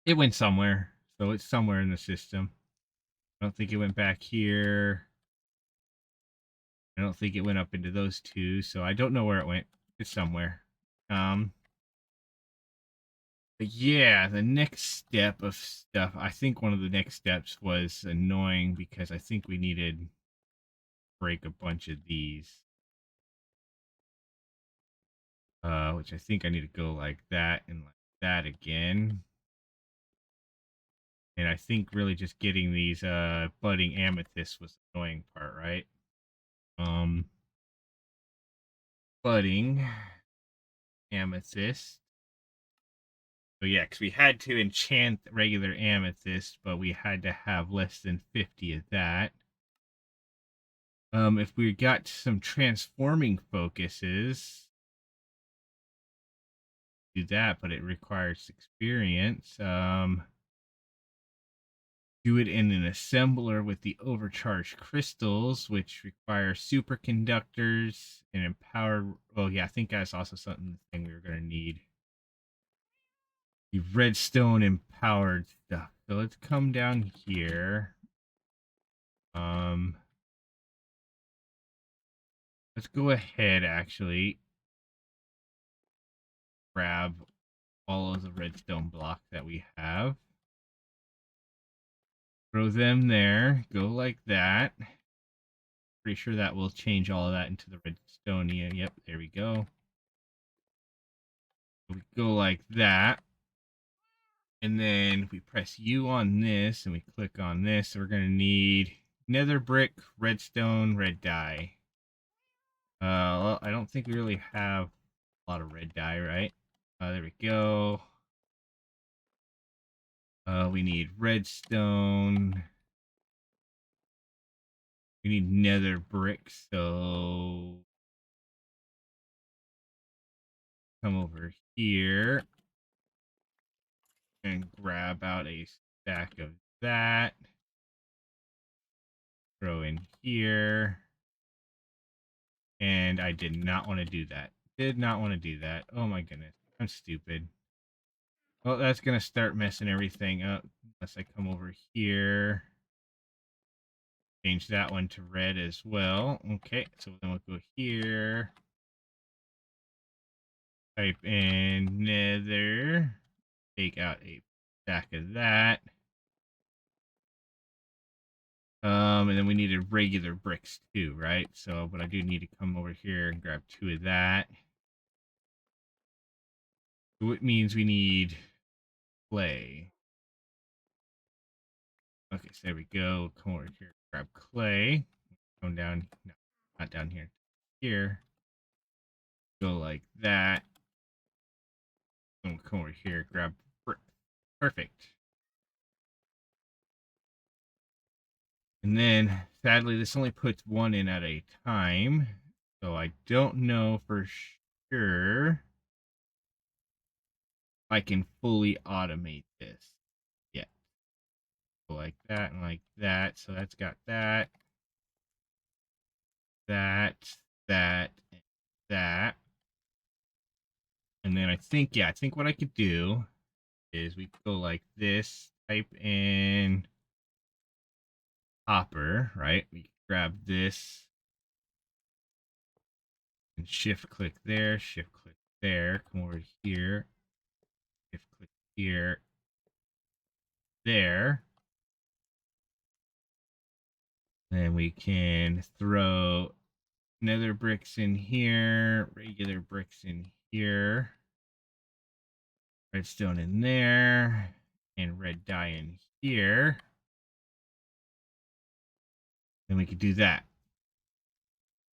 It went somewhere. So it's somewhere in the system. I don't think it went back here. I don't think it went up into those two, so I don't know where it went. It's somewhere. Um, but yeah, the next step of stuff, I think one of the next steps was annoying because I think we needed to break a bunch of these. Which I think I need to go like that and like that again. And I think really just getting these budding amethysts was the annoying part, right? Um, budding amethyst. So yeah, because we had to enchant regular amethyst, but we had to have less than 50 of that. If we got some transforming focuses, do that, but it requires experience. Do it in an assembler with the overcharged crystals, which require superconductors and empowered. Oh yeah, I think that's also something we were gonna need. The redstone empowered stuff. So let's come down here. Um, let's go ahead actually grab all of the redstone blocks that we have. Throw them there. Go like that. Pretty sure that will change all of that into the redstonia. Yep, there we go. We go like that. And then if we press U on this and we click on this, we're going to need nether brick, redstone, red dye. Well, I don't think we really have a lot of red dye, right? There we go. We need redstone. We need nether brick, so come over here and grab out a stack of that. Throw in here. And I did not want to do that. Did not want to do that. Oh my goodness. I'm stupid. Well, that's going to start messing everything up. Unless I come over here. Change that one to red as well. Okay, so then we'll go here. Type in nether. Take out a stack of that. And then we needed regular bricks too, right? So, but I do need to come over here and grab 2 of that. So it means we need clay. Okay, so there we go. Come over here, grab clay. Come down, no, not down here. Here. Go like that. Come over here, grab brick. Perfect. And then, sadly, this only puts 1 in at a time. So I don't know for sure if I can fully automate this yet. Go like that and like that. So that's got that, that, that, and that. And then I think, yeah, I think what I could do is we go like this, type in hopper, right? We grab this and shift click there, shift click there, come over here, shift click here, there. Then we can throw nether bricks in here, regular bricks in here, redstone in there, and red dye in here. Then we could do that.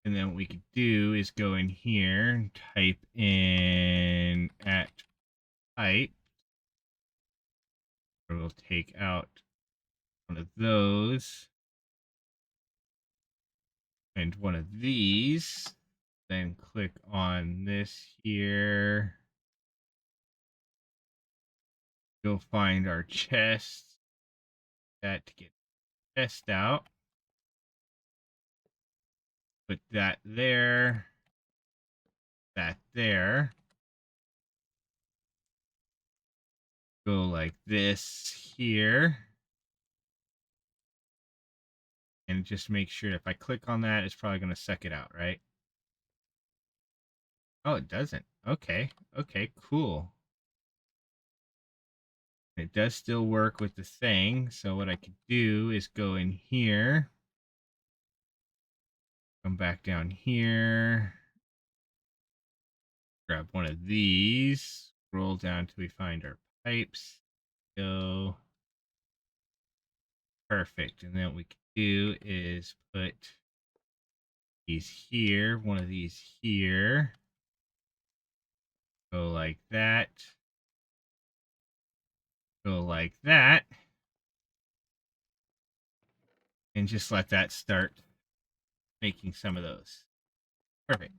And then what we could do is go in here and type in at type. We'll take out one of those and one of these. Then click on this here. Go find our chest. That to get the chest out. Put that there. That there. Go like this here. And just make sure if I click on that, it's probably going to suck it out, right? Oh, it doesn't. Okay. Okay, cool. It does still work with the thing. So what I could do is go in here. Come back down here. Grab one of these. Scroll down till we find our pipes. Go. Perfect. And then what we can do is put these here. One of these here. Go like that. Go like that. And just let that start making some of those. Perfect.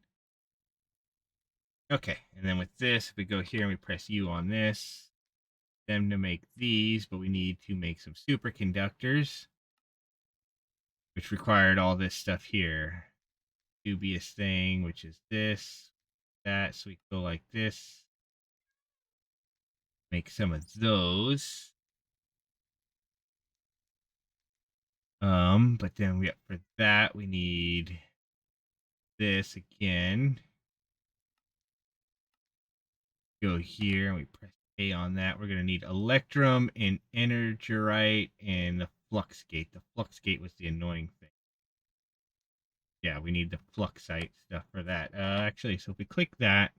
Okay, and then with this, if we go here and we press U on this, them to make these, but we need to make some superconductors, which required all this stuff here. Dubious thing, which is this, that, so we go like this. Make some of those. But then for that we need this again. Go here and we press A on that. We're gonna need electrum and energirite and the flux gate. The flux gate was the annoying thing. Yeah, we need the fluxite stuff for that. Actually, so if we click that,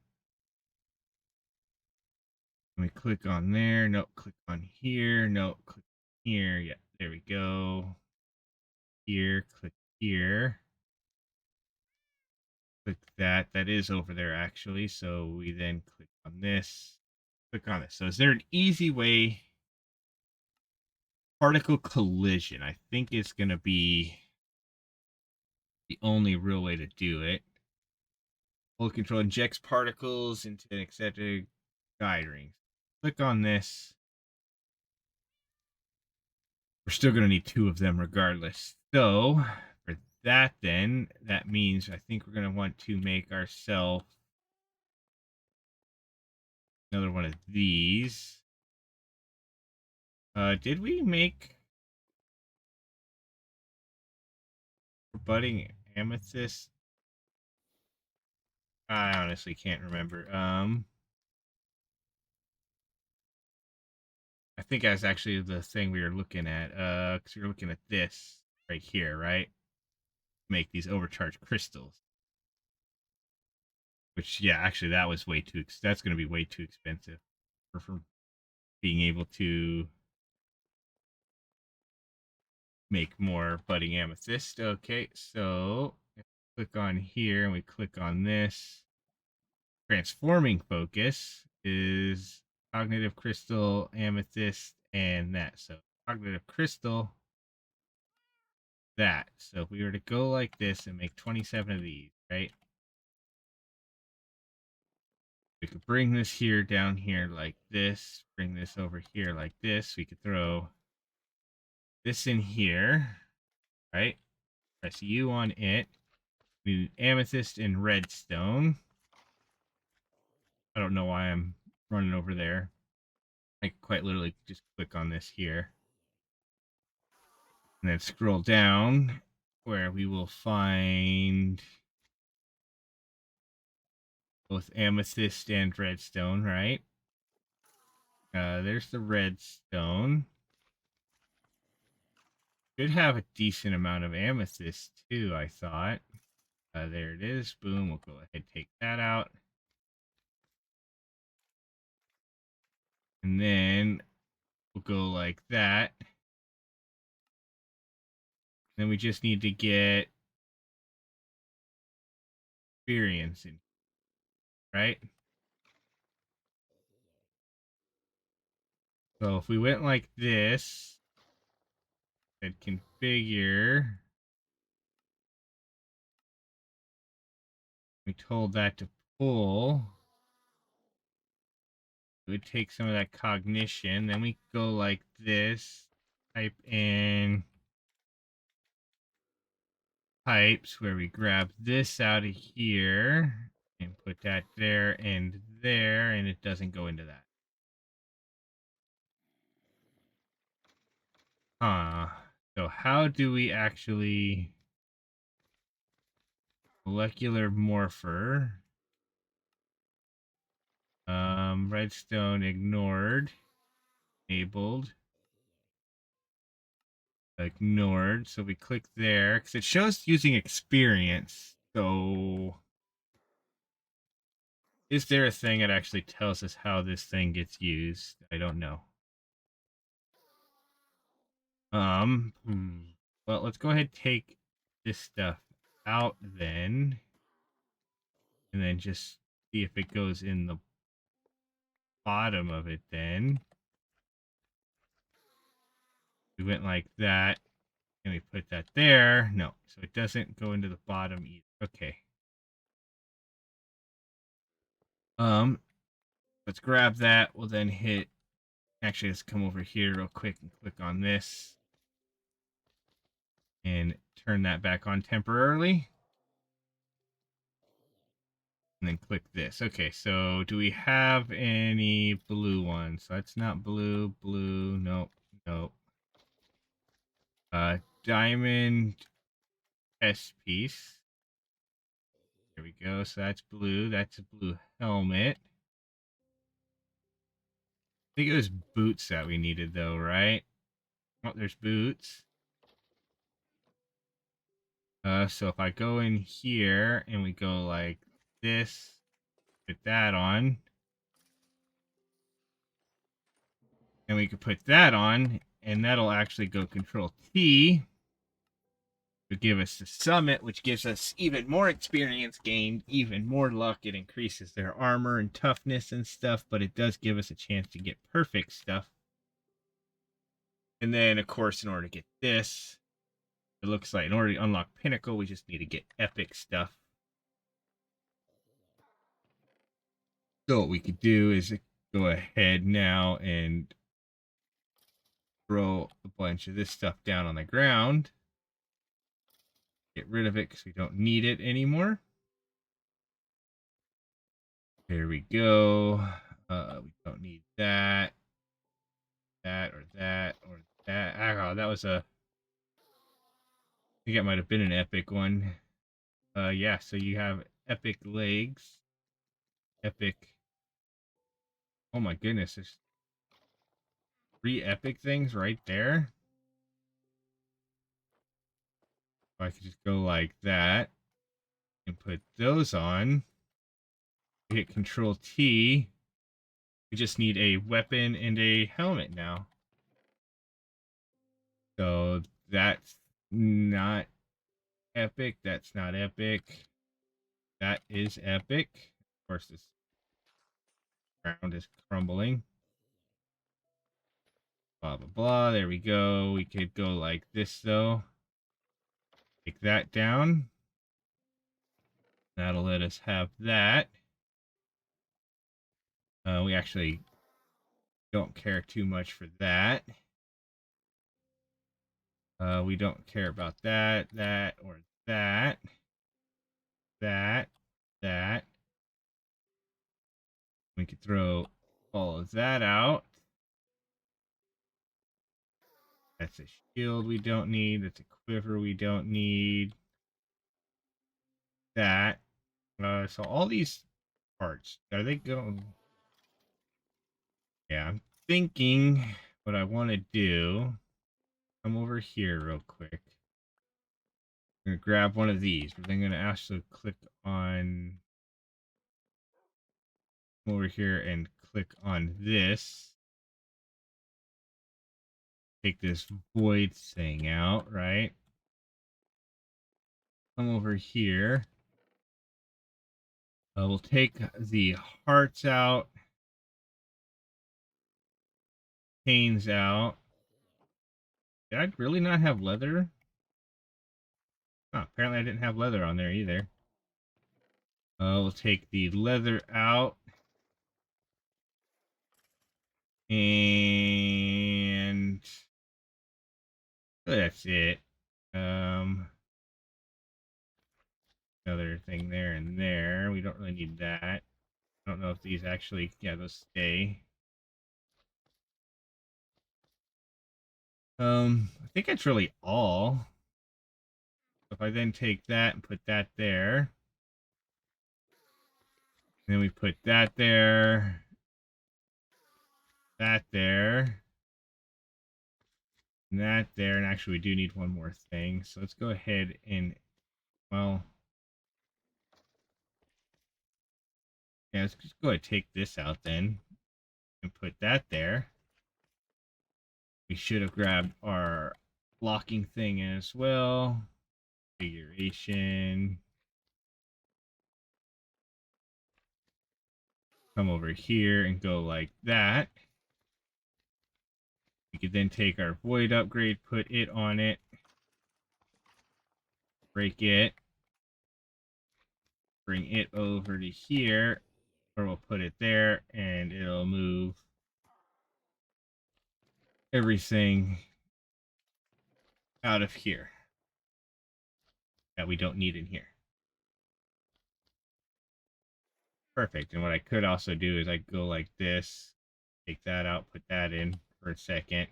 and we click on there, nope, click on here, nope, click here. Yeah, there we go. Here, click here. Click that. That is over there actually. So we then click on this. Click on this. So is there an easy way? Particle collision, I think it's going to be the only real way to do it. Hold control injects particles into an eccentric guide ring. Click on this. We're still going to need two of them regardless. So for that then, that means I think we're going to want to make ourselves another one of these. Did we make budding amethyst? I honestly can't remember. I think that's actually the thing we were looking at. Because we were looking at this right here, right? Make these overcharged crystals. Which, yeah, actually, that was way too. That's going to be way too expensive for being able to make more budding amethyst. Okay, so if we click on here and we click on this, transforming focus is cognitive crystal, amethyst, and that. So cognitive crystal, that. So if we were to go like this and make 27 of these, right? We could bring this here down here like this, bring this over here like this. We could throw this in here, right? Press U on it. We need amethyst and redstone. I don't know why I'm running over there. I could quite literally just click on this here. And then scroll down where we will find both amethyst and redstone, right? There's the redstone. Should have a decent amount of amethyst too, I thought. There it is. Boom. We'll go ahead and take that out. And then we'll go like that. Then we just need to get experience in, right? So if we went like this, and configure, we told that to pull, it would take some of that cognition. Then we go like this, type in pipes where we grab this out of here and put that there, and it doesn't go into that. Huh. So how do we actually molecular morpher? Redstone ignored, enabled, ignored. So we click there because it shows using experience. So is there a thing that actually tells us how this thing gets used? I don't know. Well, let's go ahead and take this stuff out then, and then just see if it goes in the bottom of it then. We went like that, and we put that there. No, so it doesn't go into the bottom either. Okay. Let's grab that. We'll then hit, actually, let's come over here real quick and click on this and turn that back on temporarily. And then click this. Okay, so do we have any blue ones? So that's not blue, blue, nope, nope. Diamond S piece. There we go. So that's blue. That's a blue helmet. I think it was boots that we needed though, right? Oh, there's boots. So if I go in here and we go like this, put that on, and we could put that on, and that'll actually go Control T to give us the summit, which gives us even more experience gained, even more luck. It increases their armor and toughness and stuff, but it does give us a chance to get perfect stuff. And then, of course, in order to get this, it looks like in order to unlock Pinnacle, we just need to get epic stuff. So what we could do is go ahead now and throw a bunch of this stuff down on the ground. Get rid of it because we don't need it anymore. There we go. We don't need that, or that, or that. Oh, that was a. I think that might have been an epic one. Yeah. So you have epic legs, epic. Oh my goodness, there's 3 epic things right there. I could just go like that and put those on. Hit Control T. We just need a weapon and a helmet now. So that's not epic. That's not epic. That is epic. Of course, this ground is crumbling. Blah, blah, blah. There we go. We could go like this, though. Take that down. That'll let us have that. We actually don't care too much for that. We don't care about that, or that, that. We could throw all of that out. That's a shield we don't need. That's a quiver we don't need. That. So all these parts, are they going? Yeah, I'm thinking what I want to do. Come over here real quick. I'm going to grab one of these, but then I'm going to actually click on over here and click on this. Take this void thing out, right? Come over here. We'll take the hearts out, chains out. Did I really not have leather? Oh, apparently I didn't have leather on there either. We'll take the leather out. And that's it. Another thing there and there. We don't really need that. I don't know if these actually, yeah, those stay. I think it's really all. If I then take that and put that there, then we put that there, that there, and that there, and actually we do need one more thing. So let's go ahead and, well, yeah, let's just go ahead and take this out then and put that there. We should have grabbed our blocking thing as well. Configuration. Come over here and go like that. We could then take our void upgrade, put it on it, break it, bring it over to here, or we'll put it there, and it'll move everything out of here that we don't need in here. Perfect. And what I could also do is I go like this, take that out, put that in for a second.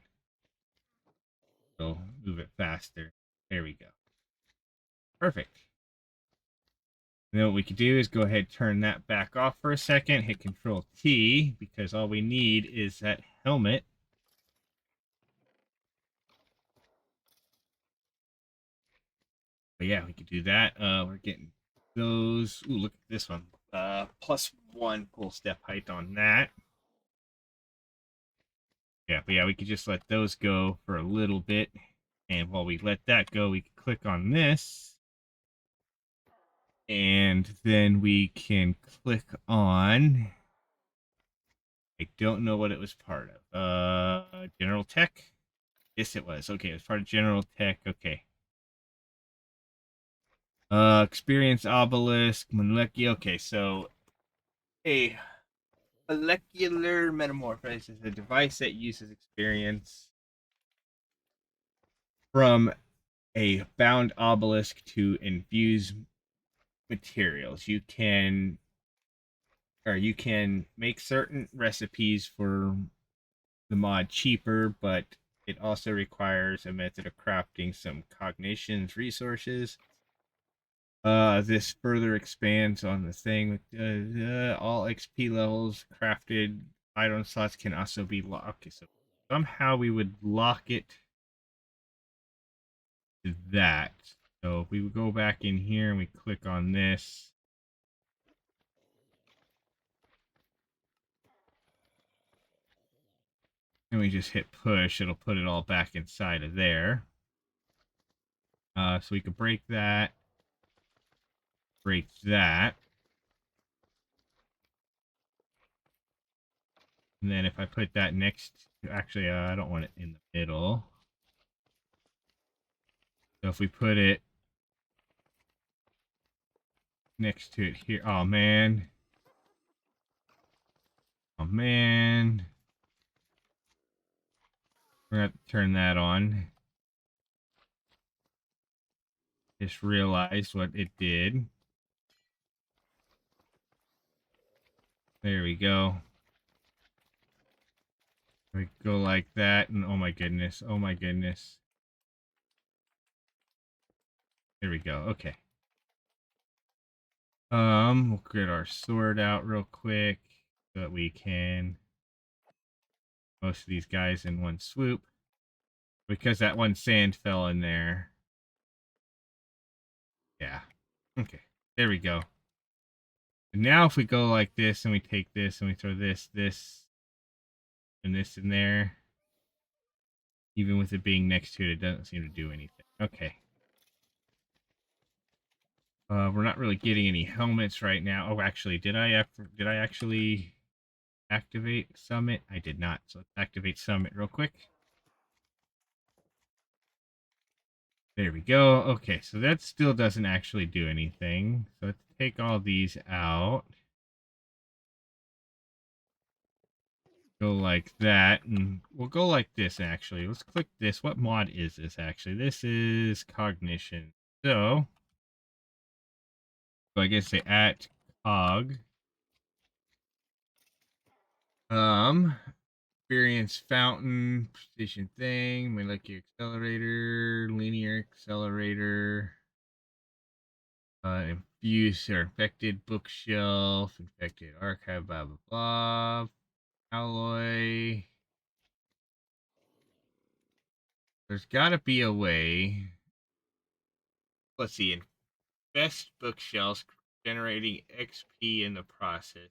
It'll move it faster. There we go. Perfect. And then what we could do is go ahead and turn that back off for a second, hit Control T, because all we need is that helmet. But yeah, we could do that. We're getting those. Ooh, look at this one. +1 full step height on that. Yeah, but yeah, we could just let those go for a little bit. And while we let that go, we can click on this. And then we can click on, I don't know what it was part of. General Tech? Yes, it was. Okay, it was part of General Tech. Okay. Experience obelisk, molecular. Okay, so a molecular metamorphosis is a device that uses experience from a bound obelisk to infuse materials. You can make certain recipes for the mod cheaper, but it also requires a method of crafting some cognitions resources. This further expands on the thing. All XP levels crafted item slots can also be locked. Okay, so somehow we would lock it to that. So if we would go back in here and we click on this, and we just hit push, it'll put it all back inside of there. So we could break that, break that. And then if I put that next, actually, I don't want it in the middle. So if we put it next to it here, oh man. Oh man. We're going to have to turn that on. Just realized what it did. There we go. We go like that, and oh my goodness. Oh my goodness. There we go. Okay. We'll get our sword out real quick so that we can most of these guys in one swoop. Because that one sand fell in there. Yeah. Okay. There we go. And now if we go like this and we take this and we throw this, and this in there, even with it being next to it, it doesn't seem to do anything. Okay. We're not really getting any helmets right now. Oh, actually, did I actually activate Summit? I did not. So let's activate Summit real quick. There we go. Okay, so that still doesn't actually do anything. So let's take all these out. Go like that, and we'll go like this, actually. Let's click this. What mod is this, actually? This is Cognition. So I guess say at cog. experience fountain, precision thing, molecular accelerator, linear accelerator, infused or infected bookshelf, infected archive, blah blah blah, alloy. There's got to be a way. Let's see. Best bookshelves, generating XP in the process.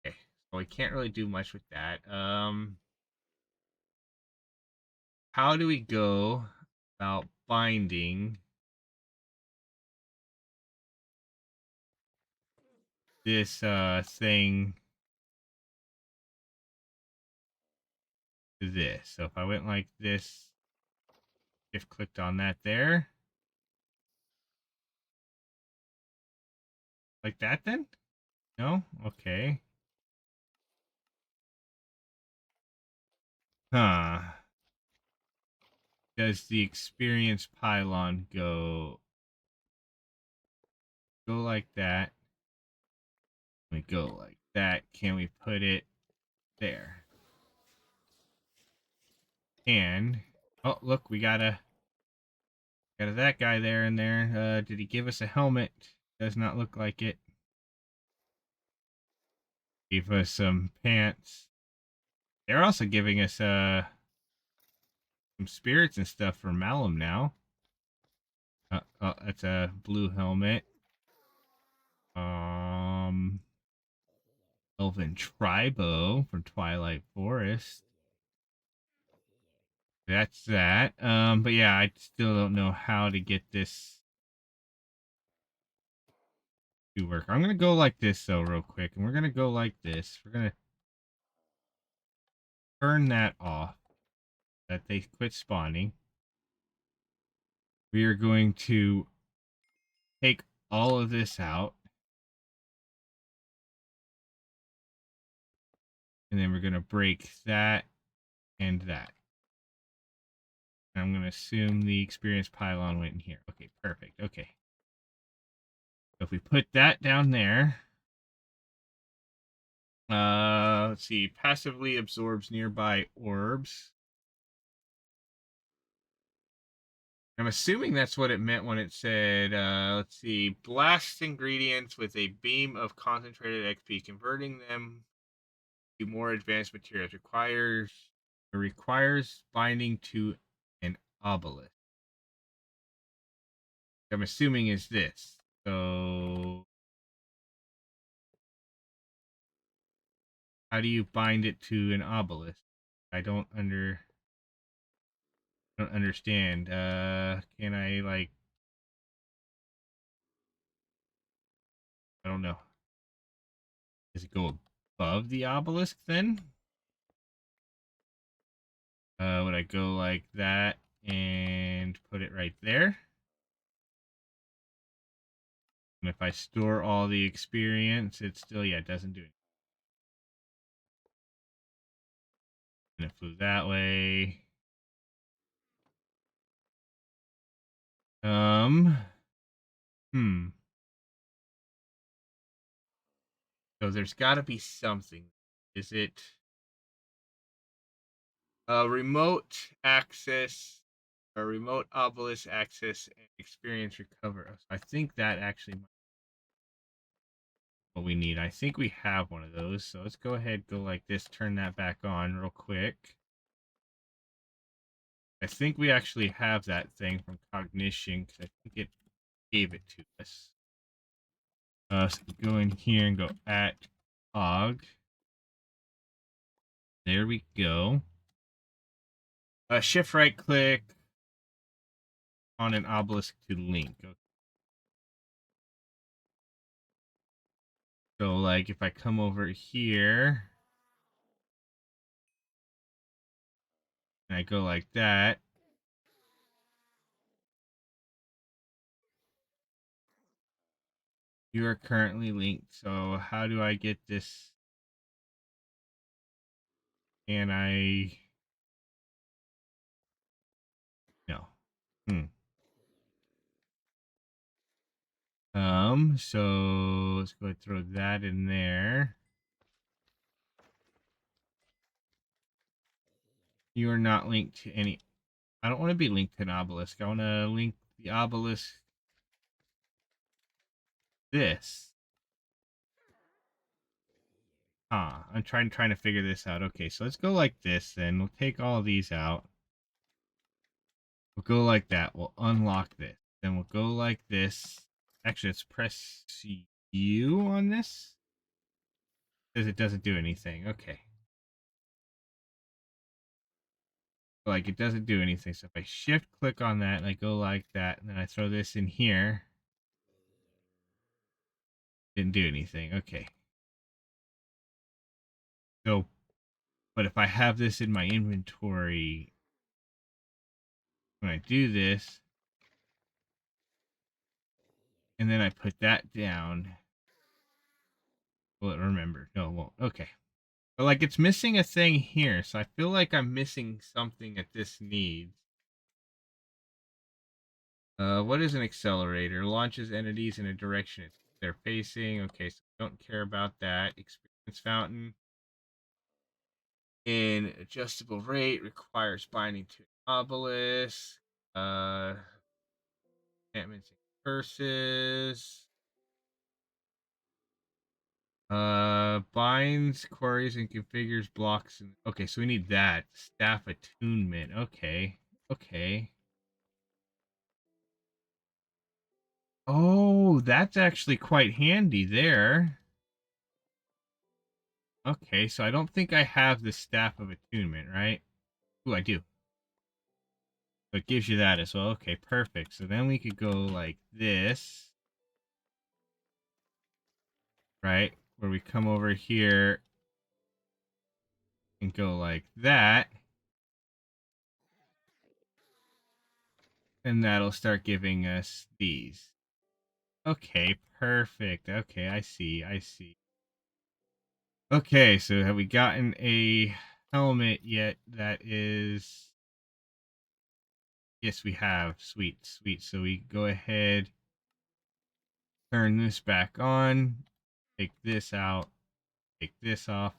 Okay, so we can't really do much with that. How do we go about binding this thing to this? So if I went like this, if clicked on that there, like that, then no, okay, huh? Does the experience pylon go like that? We go like that. Can we put it there? And oh, look, we got that guy there and there. Did he give us a helmet? Does not look like it. Gave us some pants. They're also giving us some spirits and stuff for Malum now. Oh, that's a blue helmet. Um, Elven Tribo from Twilight Forest. That's that. But yeah, I still don't know how to get this to work. I'm gonna go like this though, real quick, and we're gonna go like this. We're gonna turn that off. That they quit spawning. We are going to take all of this out. And then we're going to break that and that. And I'm going to assume the experience pylon went in here. Okay, perfect. Okay. So if we put that down there, let's see, passively absorbs nearby orbs. I'm assuming that's what it meant when it said, let's see, blast ingredients with a beam of concentrated XP, converting them to more advanced materials. Requires binding to an obelisk. I'm assuming is this. So how do you bind it to an obelisk? I don't understand. Can I like I don't know. Does it go above the obelisk then? Would I go like that and put it right there? And if I store all the experience, it still, yeah, it doesn't do it. And it flew that way. Um, hmm. So there's got to be something. Is it remote access or remote obelisk access and experience recover? I think that actually might be what we need. I think we have one of those. So let's go ahead, go like this, turn that back on real quick. I think we actually have that thing from Cognition because I think it gave it to us. So go in here and go at Cog. There we go. Shift right click on an obelisk to link. Okay. So like if I come over here and I go like that, you are currently linked. So how do I get this? Can I? No. Hmm. So let's go ahead and throw that in there. You are not linked to any. I don't want to be linked to an obelisk. I want to link the obelisk this. I'm trying to figure this out. Okay, so let's go like this then. We'll take all of these out. We'll go like that. We'll unlock this. Then we'll go like this. Actually, let's press U on this. Because it doesn't do anything. Okay. Like, it doesn't do anything. So if I shift click on that and I go like that, and then I throw this in here, didn't do anything. Okay. So, but if I have this in my inventory, when I do this, and then I put that down, will it remember? No, it won't. Okay. But like it's missing a thing here, so I feel like I'm missing something that this needs. What is an accelerator? Launches entities in a direction they're facing. Okay, so don't care about that. Experience fountain. In adjustable rate requires binding to obelisk. Enchantments and curses. Binds, queries, and configures blocks. And okay, so we need that. Staff attunement. Okay. Okay. Oh, that's actually quite handy there. Okay, so I don't think I have the Staff of Attunement, right? Ooh, I do. So it gives you that as well. Okay, perfect. So then we could go like this, right? Where we come over here and go like that. And that'll start giving us these. Okay, perfect. Okay, I see. I see. Okay, so have we gotten a helmet yet that is... Yes, we have. Sweet, sweet. So we go ahead, turn this back on, take this out, take this off,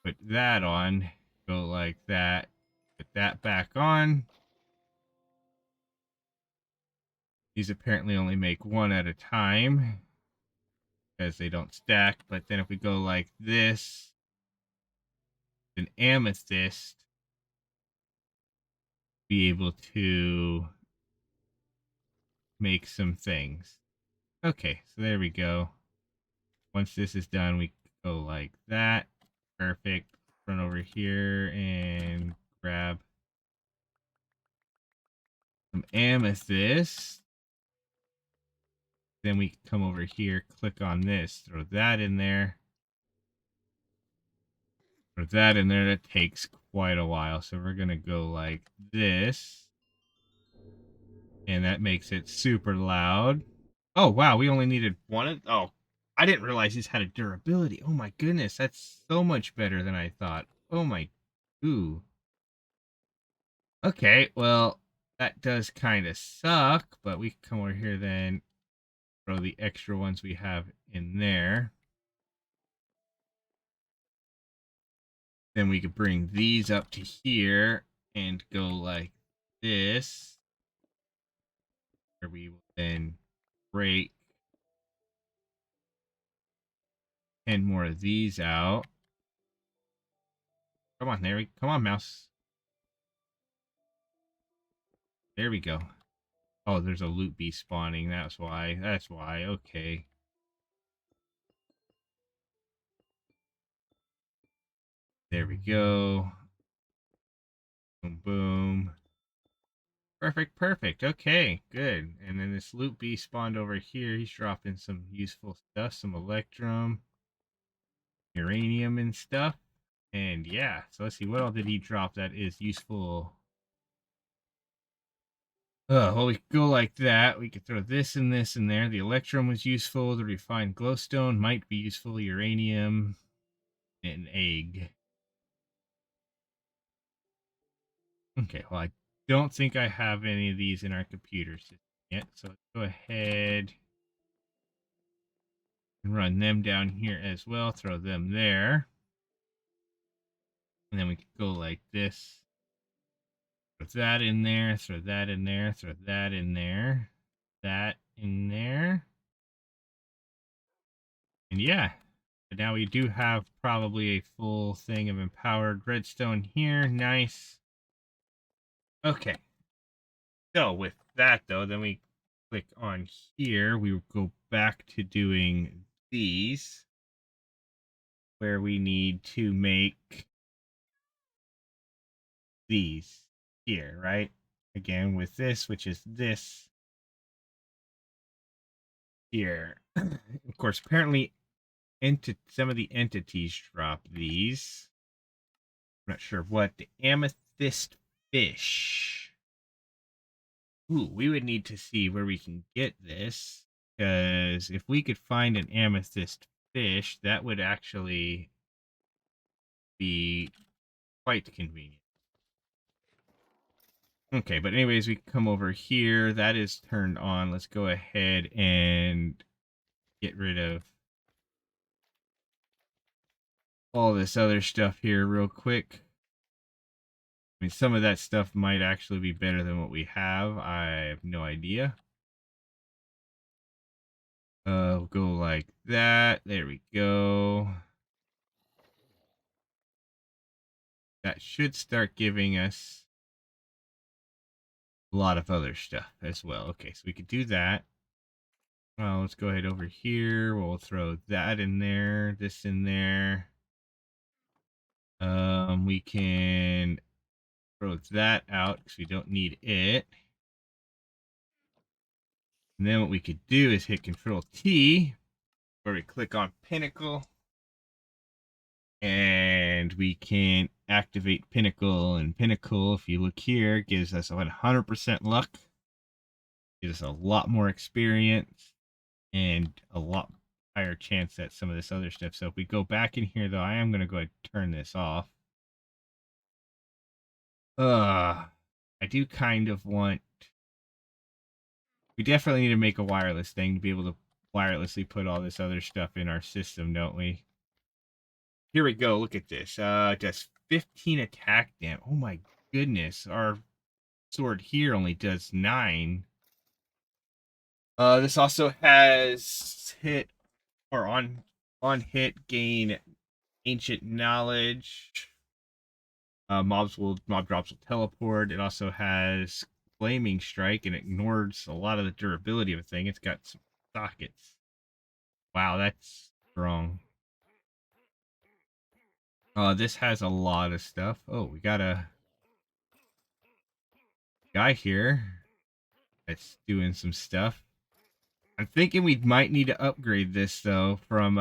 put that on, go like that, put that back on. These apparently only make one at a time because they don't stack. But then if we go like this, an amethyst, be able to make some things. Okay, so there we go. Once this is done, we go like that. Perfect. Run over here and grab some amethyst. Then we come over here, click on this, throw that in there. Throw that in there. That takes quite a while. So we're going to go like this. And that makes it super loud. Oh, wow. We only needed one. Oh, I didn't realize this had a durability. Oh, my goodness. That's so much better than I thought. Oh, my. Ooh. Okay, well, that does kind of suck, but we can come over here then, throw the extra ones we have in there. Then we could bring these up to here and go like this. Where we will then break 10 more of these out. Come on, come on, mouse. There we go. Oh, there's a loot bee spawning. That's why. That's why. Okay. There we go. Boom, boom. Perfect, perfect. Okay, good. And then this loot bee spawned over here. He's dropping some useful stuff, some electrum, uranium, and stuff. And yeah, so let's see, what all did he drop that is useful? Well, we could go like that. We could throw this and this in there. The electrum was useful. The refined glowstone might be useful. Uranium, and egg. Okay, well, I don't think I have any of these in our computer system yet. So let's go ahead and run them down here as well. Throw them there. And then we could go like this. Throw that in there, throw that in there, throw that in there, that in there. And yeah, but now we do have probably a full thing of empowered redstone here. Nice. Okay. So with that though, then we click on here. We go back to doing these where we need to make these here, right? Again with this, which is this here. Of course, apparently some of the entities drop these. I'm not sure what. The amethyst fish. Ooh, we would need to see where we can get this. Because if we could find an amethyst fish, that would actually be quite convenient. Okay, but anyways, we come over here. That is turned on. Let's go ahead and get rid of all this other stuff here real quick. I mean, some of that stuff might actually be better than what we have. I have no idea. We'll go like that. There we go. That should start giving us a lot of other stuff as well. Okay, so we could do that. Well, let's go ahead over here. We'll throw that in there, this in there. We can throw that out because we don't need it. And then what we could do is hit Control T, where we click on Pinnacle, and we can activate Pinnacle. And Pinnacle, if you look here, gives us 100% luck, gives us a lot more experience, and a lot higher chance at some of this other stuff. So if we go back in here, though, I am going to go ahead and turn this off. I do kind of want... We definitely need to make a wireless thing to be able to wirelessly put all this other stuff in our system, don't we? Here we go. Look at this. Does 15 attack damage. Oh my goodness. Our sword here only does 9. This also has hit or on hit gain ancient knowledge. Mob drops will teleport. It also has flaming strike and ignores a lot of the durability of a thing. It's got some sockets. Wow, that's strong. This has a lot of stuff. Oh, we got a guy here that's doing some stuff. I'm thinking we might need to upgrade this though from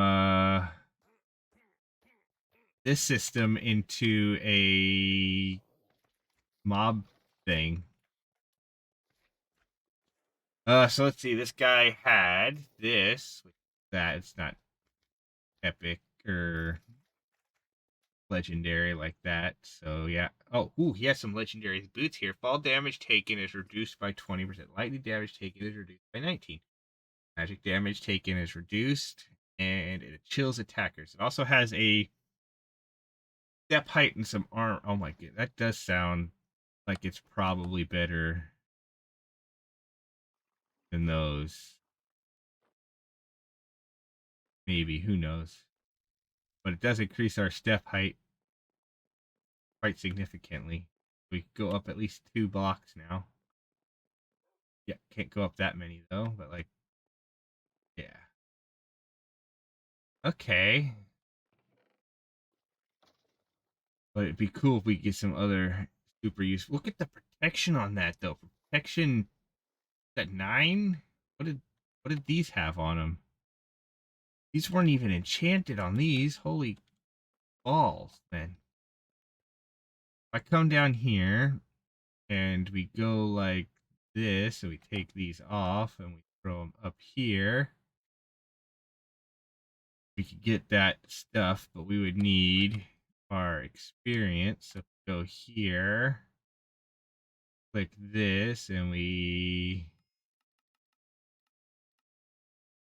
this system into a mob thing. So let's see. This guy had this. That it's not epic or legendary like that. So yeah. Oh, ooh, he has some legendary boots here. Fall damage taken is reduced by 20%. Lightning damage taken is reduced by 19. Magic damage taken is reduced, and it chills attackers. It also has a step height and some armor. Oh my god, that does sound like it's probably better than those. Maybe, who knows? But it does increase our step height quite significantly. We go up at least 2 blocks now. Yeah, can't go up that many though, but like, yeah. Okay. But it'd be cool if we get some other super use. Look at the protection on that though. Protection at 9? What did these have on them? These weren't even enchanted on these. Holy balls, man. If I come down here and we go like this, and we take these off and we throw them up here, we could get that stuff, but we would need our experience. So go here, click this, and we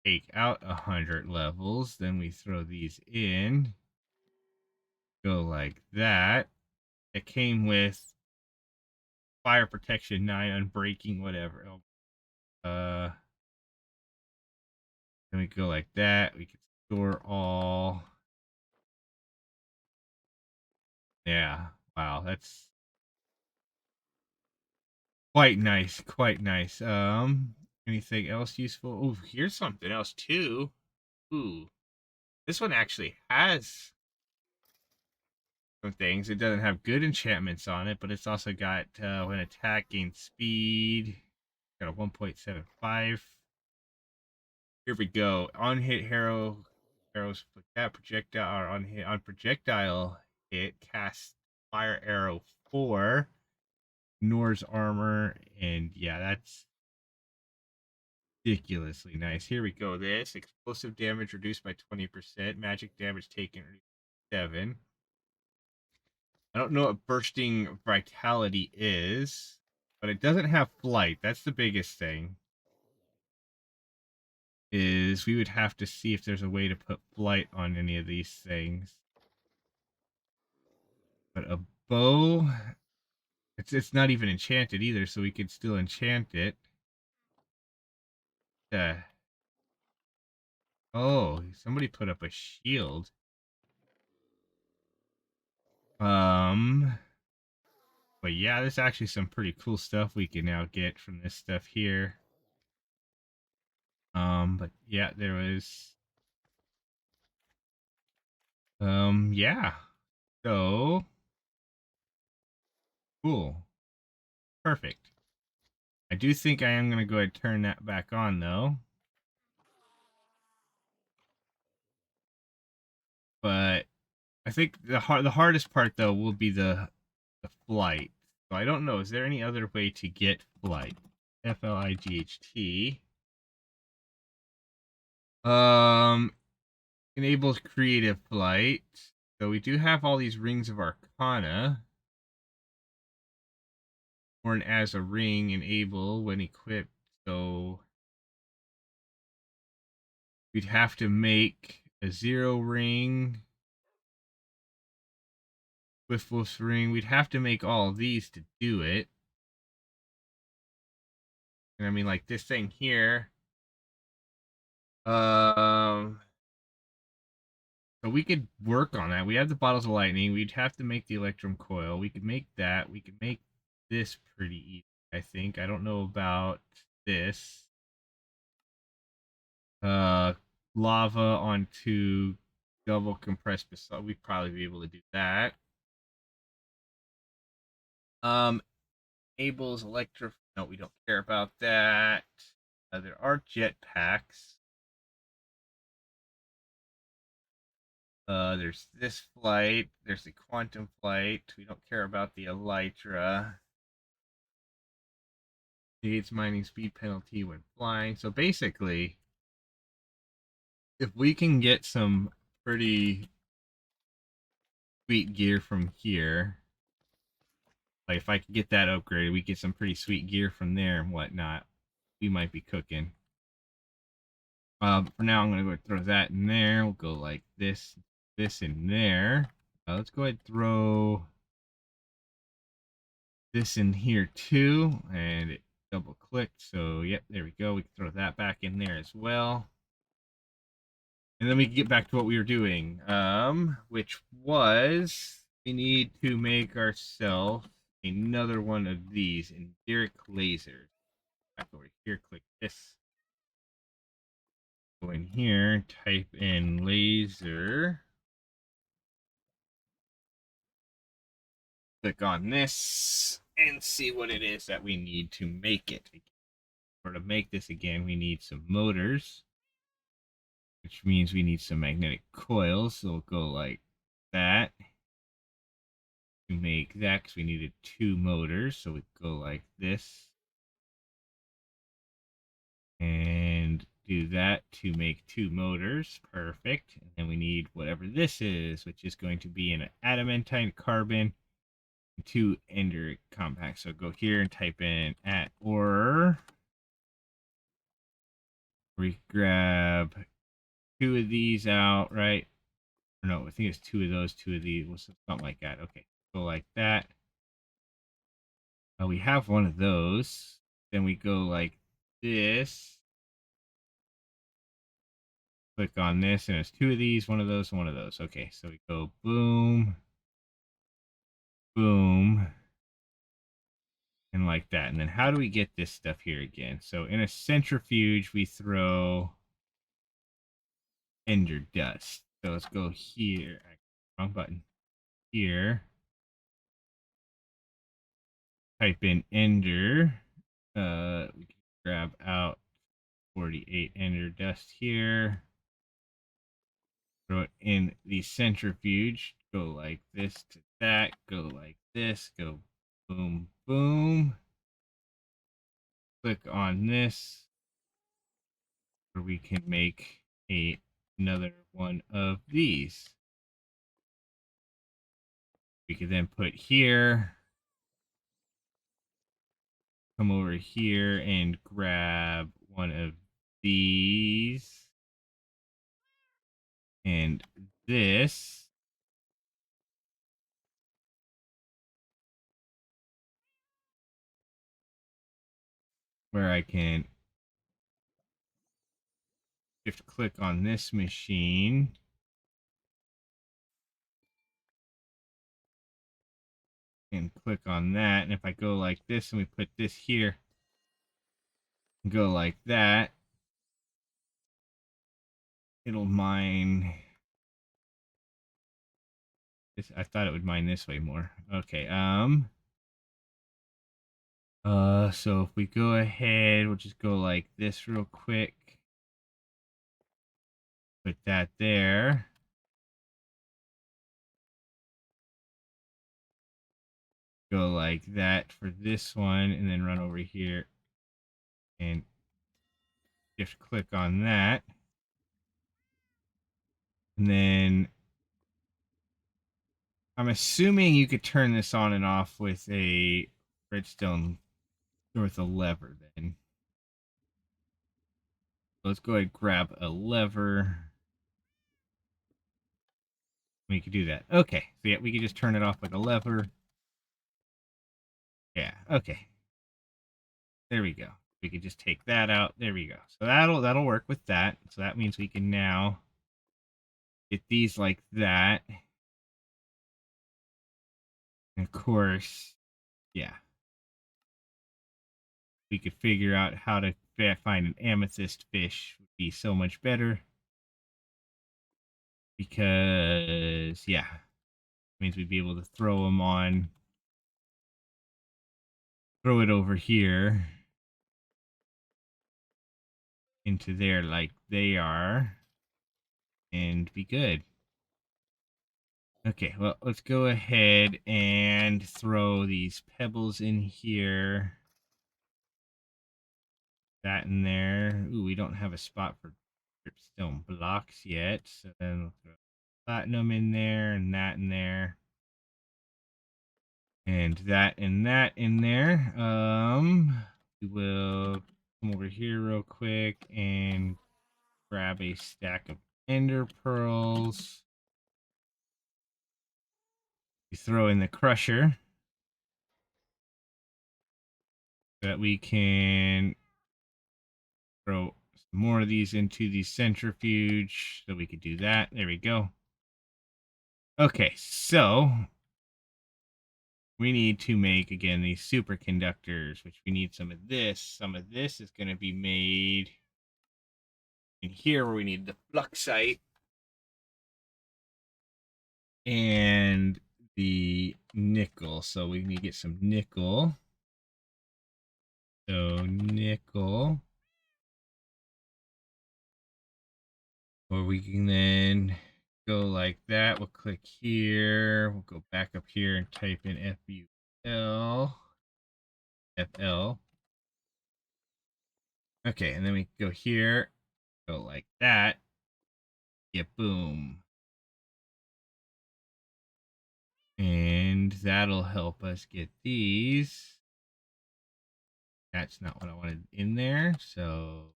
take out 100 levels. Then we throw these in, go like that. It came with fire protection 9, unbreaking, whatever. Then we go like that. We can store all. Yeah. Wow, that's quite nice. Quite nice. Anything else useful? Oh, here's something else too. Ooh, this one actually has some things. It doesn't have good enchantments on it, but it's also got when attack gains speed. Got a 1.75. Here we go. On hit arrows with that projectile or on projectile hit cast fire arrow 4. Ignores armor, and yeah, that's ridiculously nice. Here we go. This explosive damage reduced by 20%. Magic damage taken 7. I don't know what bursting vitality is, but it doesn't have flight. That's the biggest thing. Is we would have to see if there's a way to put flight on any of these things. But a bow, it's not even enchanted either, so we could still enchant it. Uh, oh, somebody put up a shield. Um, but yeah, there's actually some pretty cool stuff we can now get from this stuff here. But yeah, there was yeah. So cool. Perfect. I do think I am gonna go ahead and turn that back on though. But I think the hardest part though will be the flight. So I don't know. Is there any other way to get flight? FLIGHT. Um, enables creative flight. So we do have all these rings of Arcana. Born as a ring, enable when equipped. So we'd have to make a 0 ring. Swift Wolf's ring. We'd have to make all of these to do it. And I mean, like this thing here. Um, so we could work on that. We have the bottles of lightning. We'd have to make the electrum coil. We could make that. We could make this pretty easy, I think. I don't know about this. Uh, lava onto double compressed basalt. We'd probably be able to do that. Um, Abel's electro. No, we don't care about that. There are jet packs. There's this flight. There's the quantum flight. We don't care about the elytra. Negates mining speed penalty when flying. So basically, if we can get some pretty sweet gear from here, like if I could get that upgraded, we get some pretty sweet gear from there and whatnot. We might be cooking. For now, I'm gonna go throw that in there. We'll go like this, this in there. Let's go ahead and throw this in here too, and it double clicked. So yep, there we go. We can throw that back in there as well. And then we can get back to what we were doing, which was we need to make ourselves another one of these Enderic lasers. Back over here, click this. Go in here, type in laser. Click on this and see what it is that we need to make it. For to make this again, we need some motors, which means we need some magnetic coils. So we'll go like that to make that because we needed 2 motors. So we go like this and do that to make 2 motors. Perfect. And then we need whatever this is, which is going to be an adamantine carbon, 2 ender compacts. So go here and type in at or we grab 2 of these out, right? Or no, I think it's 2 of those, 2 of these, something like that. Okay. Go like that. We have one of those. Then we go like this. Click on this, and it's two of these, one of those, and one of those. Okay, so we go boom, boom, and like that. And then how do we get this stuff here again? So in a centrifuge, we throw ender dust. So let's go here. Wrong button. Here. Type in ender. We can grab out 48 ender dust here. Throw it in the centrifuge. Go like this to that. Go like this. Go boom, boom. Click on this, where we can make another one of these. We could then put here, come over here and grab one of these and this. Where I can shift click on this machine and click on that. And if I go like this and we put this here and go like that, it'll mine this. I thought it would mine this way more. Okay, so if we go ahead, we'll just go like this real quick. Put that there. Go like that for this one, and then run over here and just click on that. And then I'm assuming you could turn this on and off with a redstone or with a lever then. Let's go ahead and grab a lever. We could do that. Okay. So yeah, we could just turn it off with a lever. Yeah, okay. There we go. We could just take that out. There we go. So that'll work with that. So that means we can now get these like that. And of course, yeah. We could figure out how to find an amethyst fish would be so much better. Because, yeah, means we'd be able to throw them on, throw it over here into there like they are, and be good. Okay, well, let's go ahead and throw these pebbles in here. That in there. Ooh, we don't have a spot for stone blocks yet, so then we'll throw platinum in there, and that in there. And that and that in there. We will come over here real quick and grab a stack of ender pearls. We throw in the crusher so that we can throw some more of these into the centrifuge so we could do that. There we go. Okay, so we need to make, again, these superconductors, which we need some of this. Some of this is going to be made in here where we need the fluxite and the nickel. So we need to get some nickel. So nickel. Or we can then go like that. We'll click here. We'll go back up here and type in FUL. FL. Okay, and then we go here. Go like that. Yeah, boom. And that'll help us get these. That's not what I wanted in there. So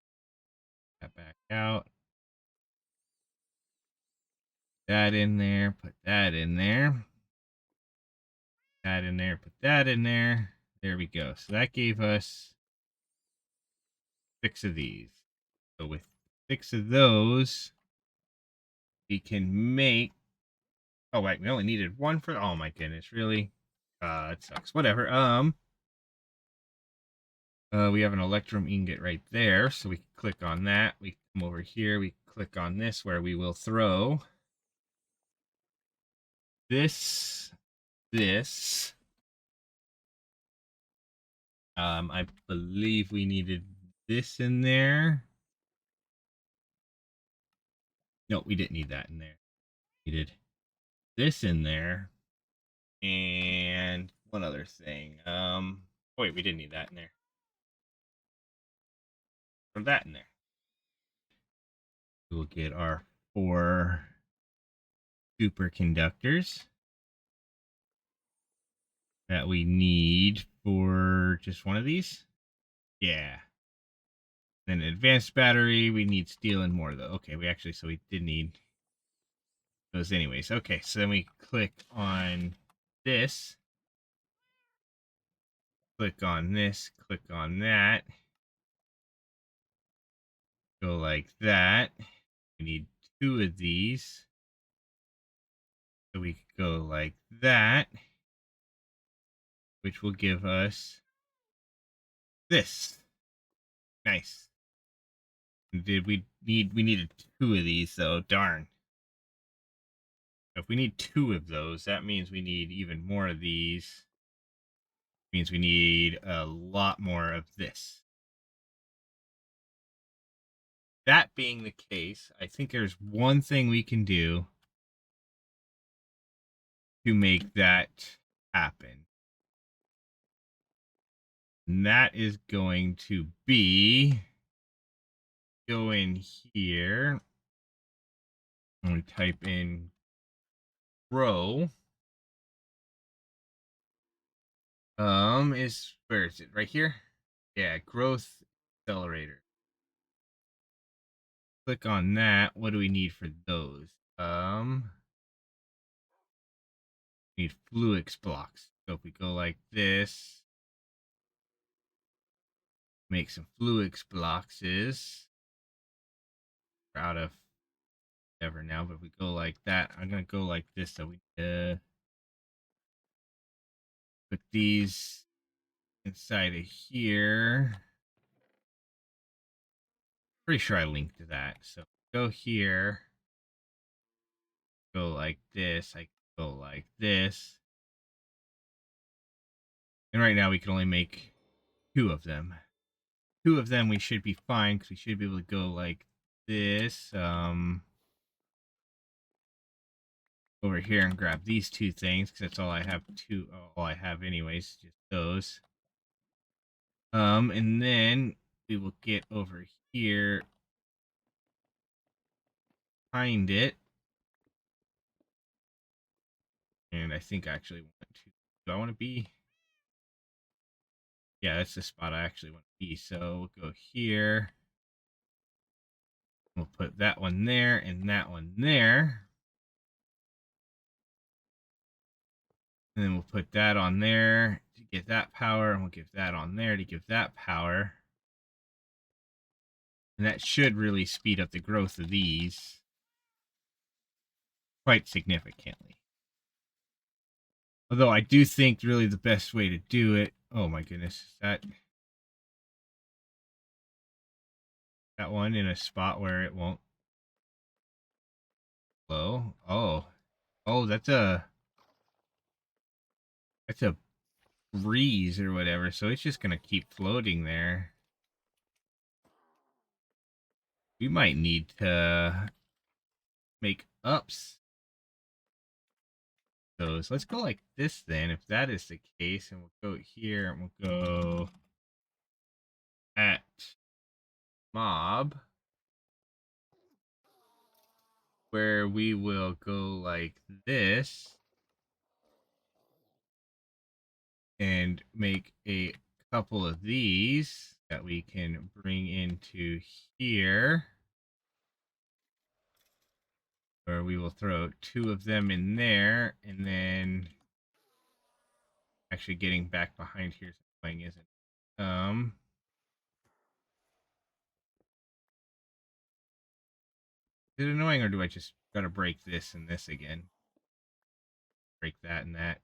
that back out. That in there. Put that in there. that in there, put that in there. There we go. So that gave us 6 of these. So with 6 of those, we can make... Oh, wait, we only needed 1 for... Oh, my goodness, really? It sucks. Whatever. We have an electrum ingot right there, so we can click on that. We come over here, we click on this, where we will throw this. I believe we needed this in there. No, we didn't need that in there. We needed this in there. And one other thing. Oh, wait, we didn't need that in there. Put that in there. We'll get our 4 superconductors that we need for just one of these. Yeah. Then advanced battery, we need steel and more though. Okay, we did need those anyways. Okay, so then we click on this. Click on this, click on that. Go like that. We need 2 of these. So we could go like that, which will give us this. Nice. We needed 2 of these though, darn. So if we need 2 of those, that means we need even more of these. Means we need a lot more of this. That being the case, I think there's one thing we can do to make that happen. And that is going to be go in here and we type in grow. Where is it? Right here? Yeah, growth accelerator. Click on that. What do we need for those? Need fluix blocks. So if we go like this, make some fluix blocks we're out of ever now, but if we go like that, I'm gonna go like this. So we put these inside of here. Pretty sure I linked to that. So go here, go like this, I go like this. And right now we can only make 2 of them. 2 of them we should be fine because we should be able to go like this. Over here and grab these 2 things because that's all I have all I have anyways, just those. And then we will get over here find it. And I think I actually want to do I want to be? Yeah, that's the spot I actually want to be. So we'll go here. We'll put that one there and that one there. And then we'll put that on there to get that power, and we'll give that on there to give that power. And that should really speed up the growth of these quite significantly. Although I do think really the best way to do it... Oh my goodness, is that one in a spot where it won't flow? Oh, that's a breeze or whatever, so it's just gonna keep floating there. We might need to make ups those. Let's go like this then, if that is the case, and we'll go here and we'll go at mob, where we will go like this and make a couple of these that we can bring into here, where we will throw 2 of them in there, and then Actually, getting back behind here is annoying, isn't it? Is it annoying, or do I just gotta break this and this again? Break that and that.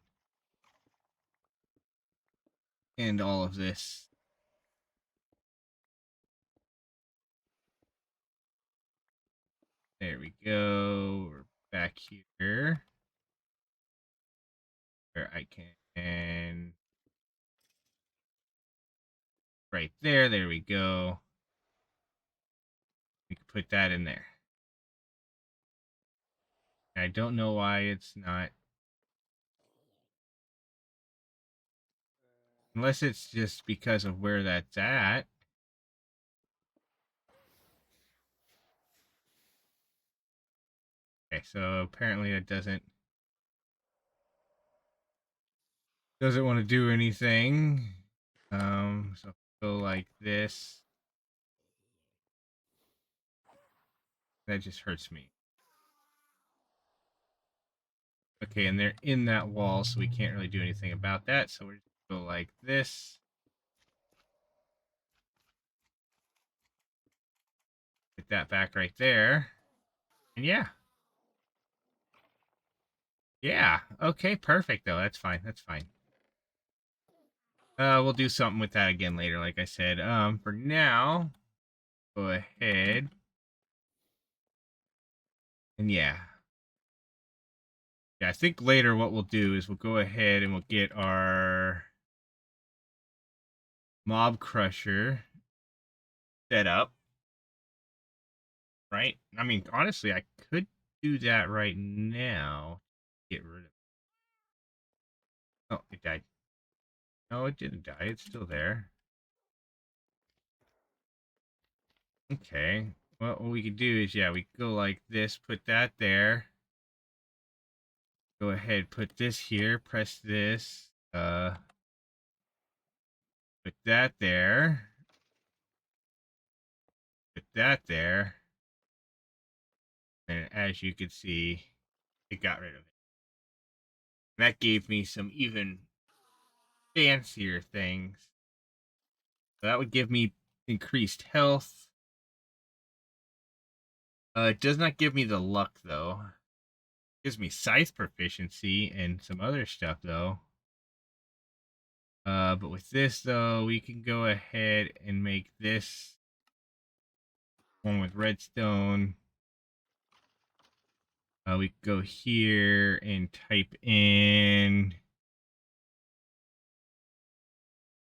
And all of this. There we go. We're back here. Where I can... Right there. There we go. We can put that in there. I don't know why it's not. Unless it's just because of where that's at. Okay, so apparently it doesn't want to do anything. So go like this. That just hurts me. Okay, and they're in that wall, so we can't really do anything about that. So we're just gonna go like this. Get that back right there. And yeah. Yeah. Okay, perfect though. That's fine. That's fine. We'll do something with that again later, like I said. For now, go ahead. And yeah. Yeah, I think later what we'll do is we'll go ahead and we'll get our mob crusher set up. Right? I mean, honestly, I could do that right now. Get rid of it. Oh, it died. No, it didn't die. It's still there. Okay. Well, what we could do is, yeah, we go like this, put that there. Go ahead, put this here, press this. Put that there. Put that there. And as you can see, it got rid of it. That gave me some even fancier things. So that would give me increased health. It does not give me the luck, though. It gives me scythe proficiency and some other stuff, though. But with this, though, we can go ahead and make this one with redstone. We go here and type in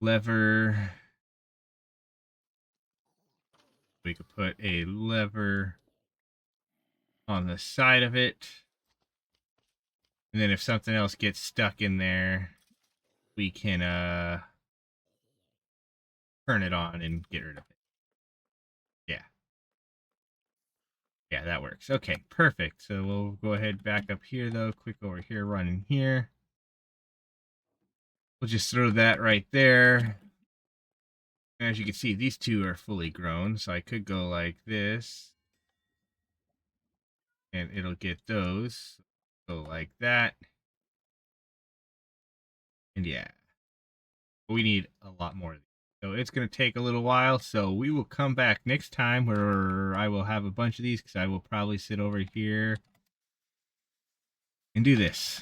lever. We could put a lever on the side of it. And then if something else gets stuck in there, we can turn it on and get rid of it. Yeah. Yeah, that works. Okay, perfect. So we'll go ahead back up here, though. Click over here, run in here. We'll just throw that right there. And as you can see, these two are fully grown. So I could go like this. And it'll get those. Go like that. And yeah. We need a lot more of these. So it's going to take a little while. So we will come back next time where I will have a bunch of these because I will probably sit over here and do this.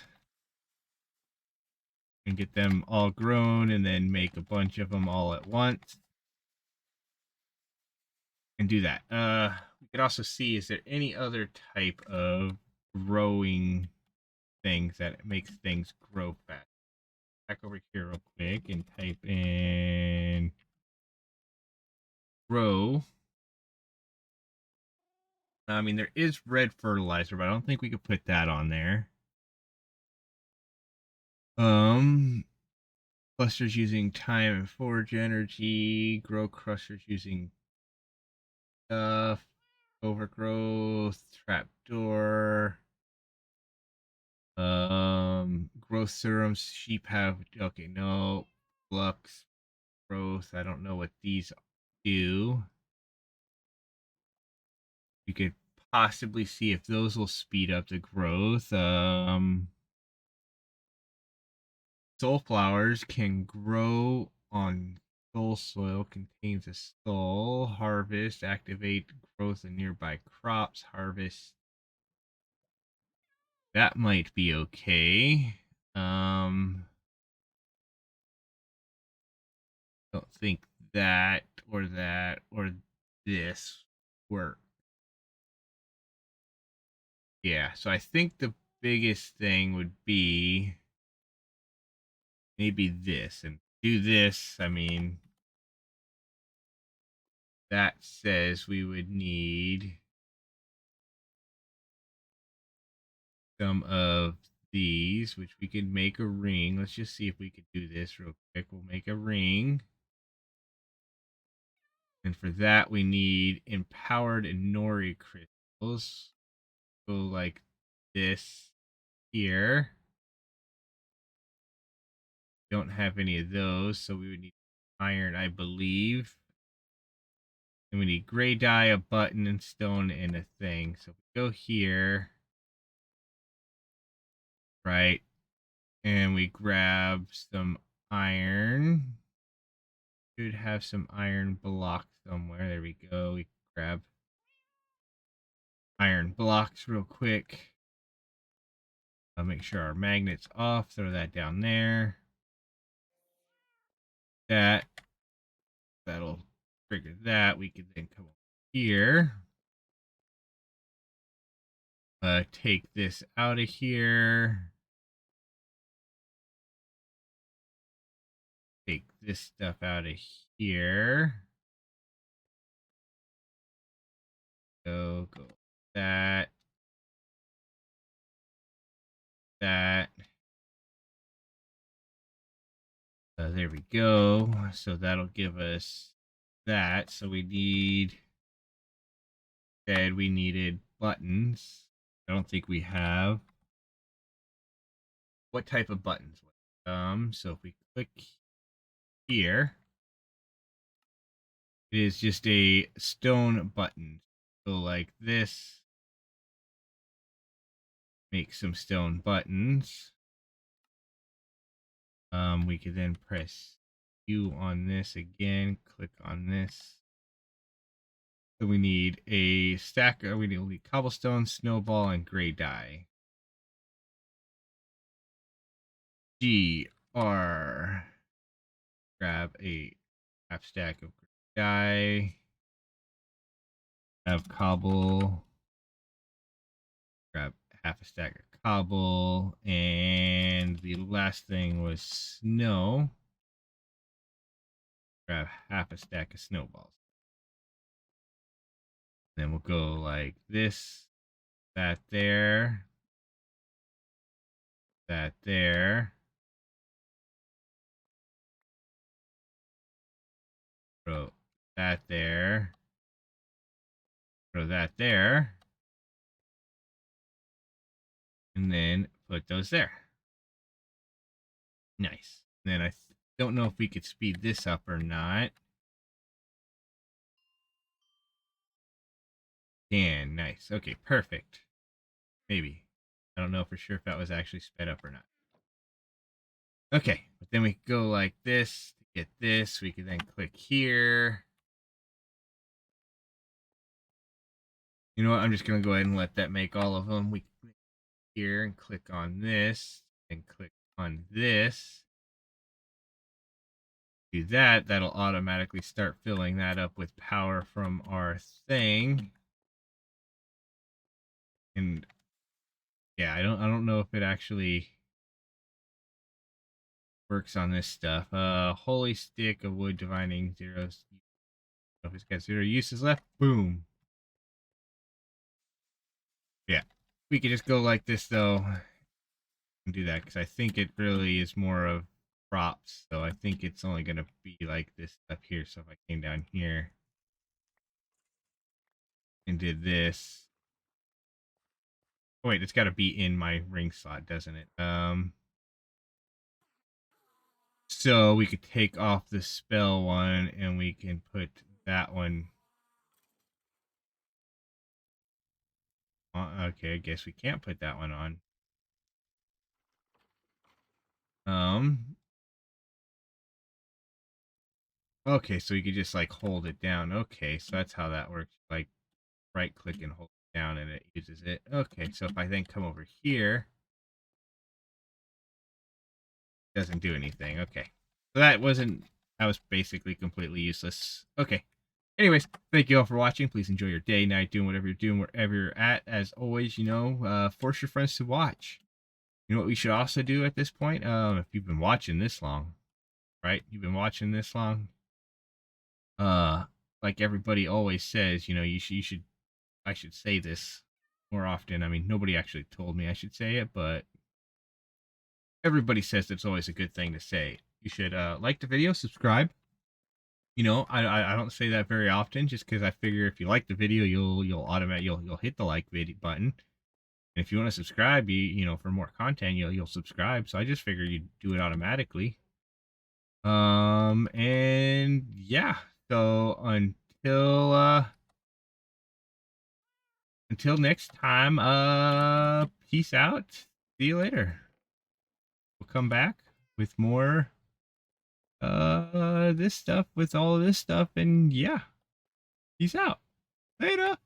And get them all grown and then make a bunch of them all at once. And do that. We could also see, is there any other type of growing things that makes things grow fast? Back over here real quick and type in grow. I mean, there is red fertilizer, but I don't think we could put that on there. Clusters using time and forge energy. Grow crushers using stuff. Overgrowth. Trapdoor. Growth serums. Sheep have. Okay, no. Flux. Growth. I don't know what these do. You could possibly see if those will speed up the growth. Soul flowers can grow on soul soil, contains a soul. Harvest, activate growth in nearby crops. Harvest. That might be okay. Don't think that or this work. Yeah, so I think the biggest thing would be maybe this and do this. I mean, that says we would need some of these, which we could make a ring. Let's just see if we could do this real quick. We'll make a ring. And for that, we need empowered Nori crystals. So like this here. Don't have any of those, so we would need iron, I believe. And we need gray dye, a button, and stone, and a thing. So we go here, right? And we grab some iron. Should have some iron block somewhere. There we go. We grab iron blocks real quick. I'll make sure our magnet's off. Throw that down there. That'll trigger that. We can then come over here. Take this out of here. Take this stuff out of here. Go that. That. There we go. So that'll give us that. So we needed buttons. I don't think we have. What type of buttons? So if we click here, it is just a stone button. So like this, make some stone buttons. We could then press U on this again, click on this. So we need a stack, we need cobblestone, snowball, and gray dye. G, R. Grab a half stack of gray dye. Have cobble. Grab half a stack of cobble. And the last thing was snow. Grab half a stack of snowballs. Then we'll go like this, that there, that there. Throw that there. Throw that there. And then put those there. Nice. And then I don't know if we could speed this up or not. Can. Nice. Okay, perfect. Maybe. I don't know for sure if that was actually sped up or not. Okay, but then we go like this to get this. We can then click here. You know what? I'm just going to go ahead and let that make all of them. We click here and click on this and click on this. Do that. That'll automatically start filling that up with power from our thing. And yeah, I don't know if it actually works on this stuff. Holy stick of wood divining zeros. If it's got 0 uses left, boom. Yeah. We could just go like this though and do that because I think it really is more of props. So I think it's only gonna be like this up here. So if I came down here and did this. Oh wait, it's gotta be in my ring slot, doesn't it? So we could take off the spell one and we can put that one on. Okay, I guess we can't put that one on. Um, okay, so you could just like hold it down. Okay, so that's how that works. Like right click and hold it down and it uses it. Okay, so if I then come over here, it doesn't do anything. Okay. So that was basically completely useless. Okay. Anyways, thank you all for watching. Please enjoy your day, night, doing whatever you're doing, wherever you're at. As always, force your friends to watch. You know what we should also do at this point? If you've been watching this long, right? You've been watching this long. Uh, like everybody always says, I should say this more often. I mean, nobody actually told me I should say it, but everybody says it's always a good thing to say. You should like the video, subscribe. I don't say that very often, just because I figure if you like the video, you'll hit the like video button. And if you want to subscribe, for more content, you'll subscribe. So I just figured you'd do it automatically. And yeah, so until next time, peace out. See you later. We'll come back with more this stuff, with all of this stuff, and yeah, peace out. Later.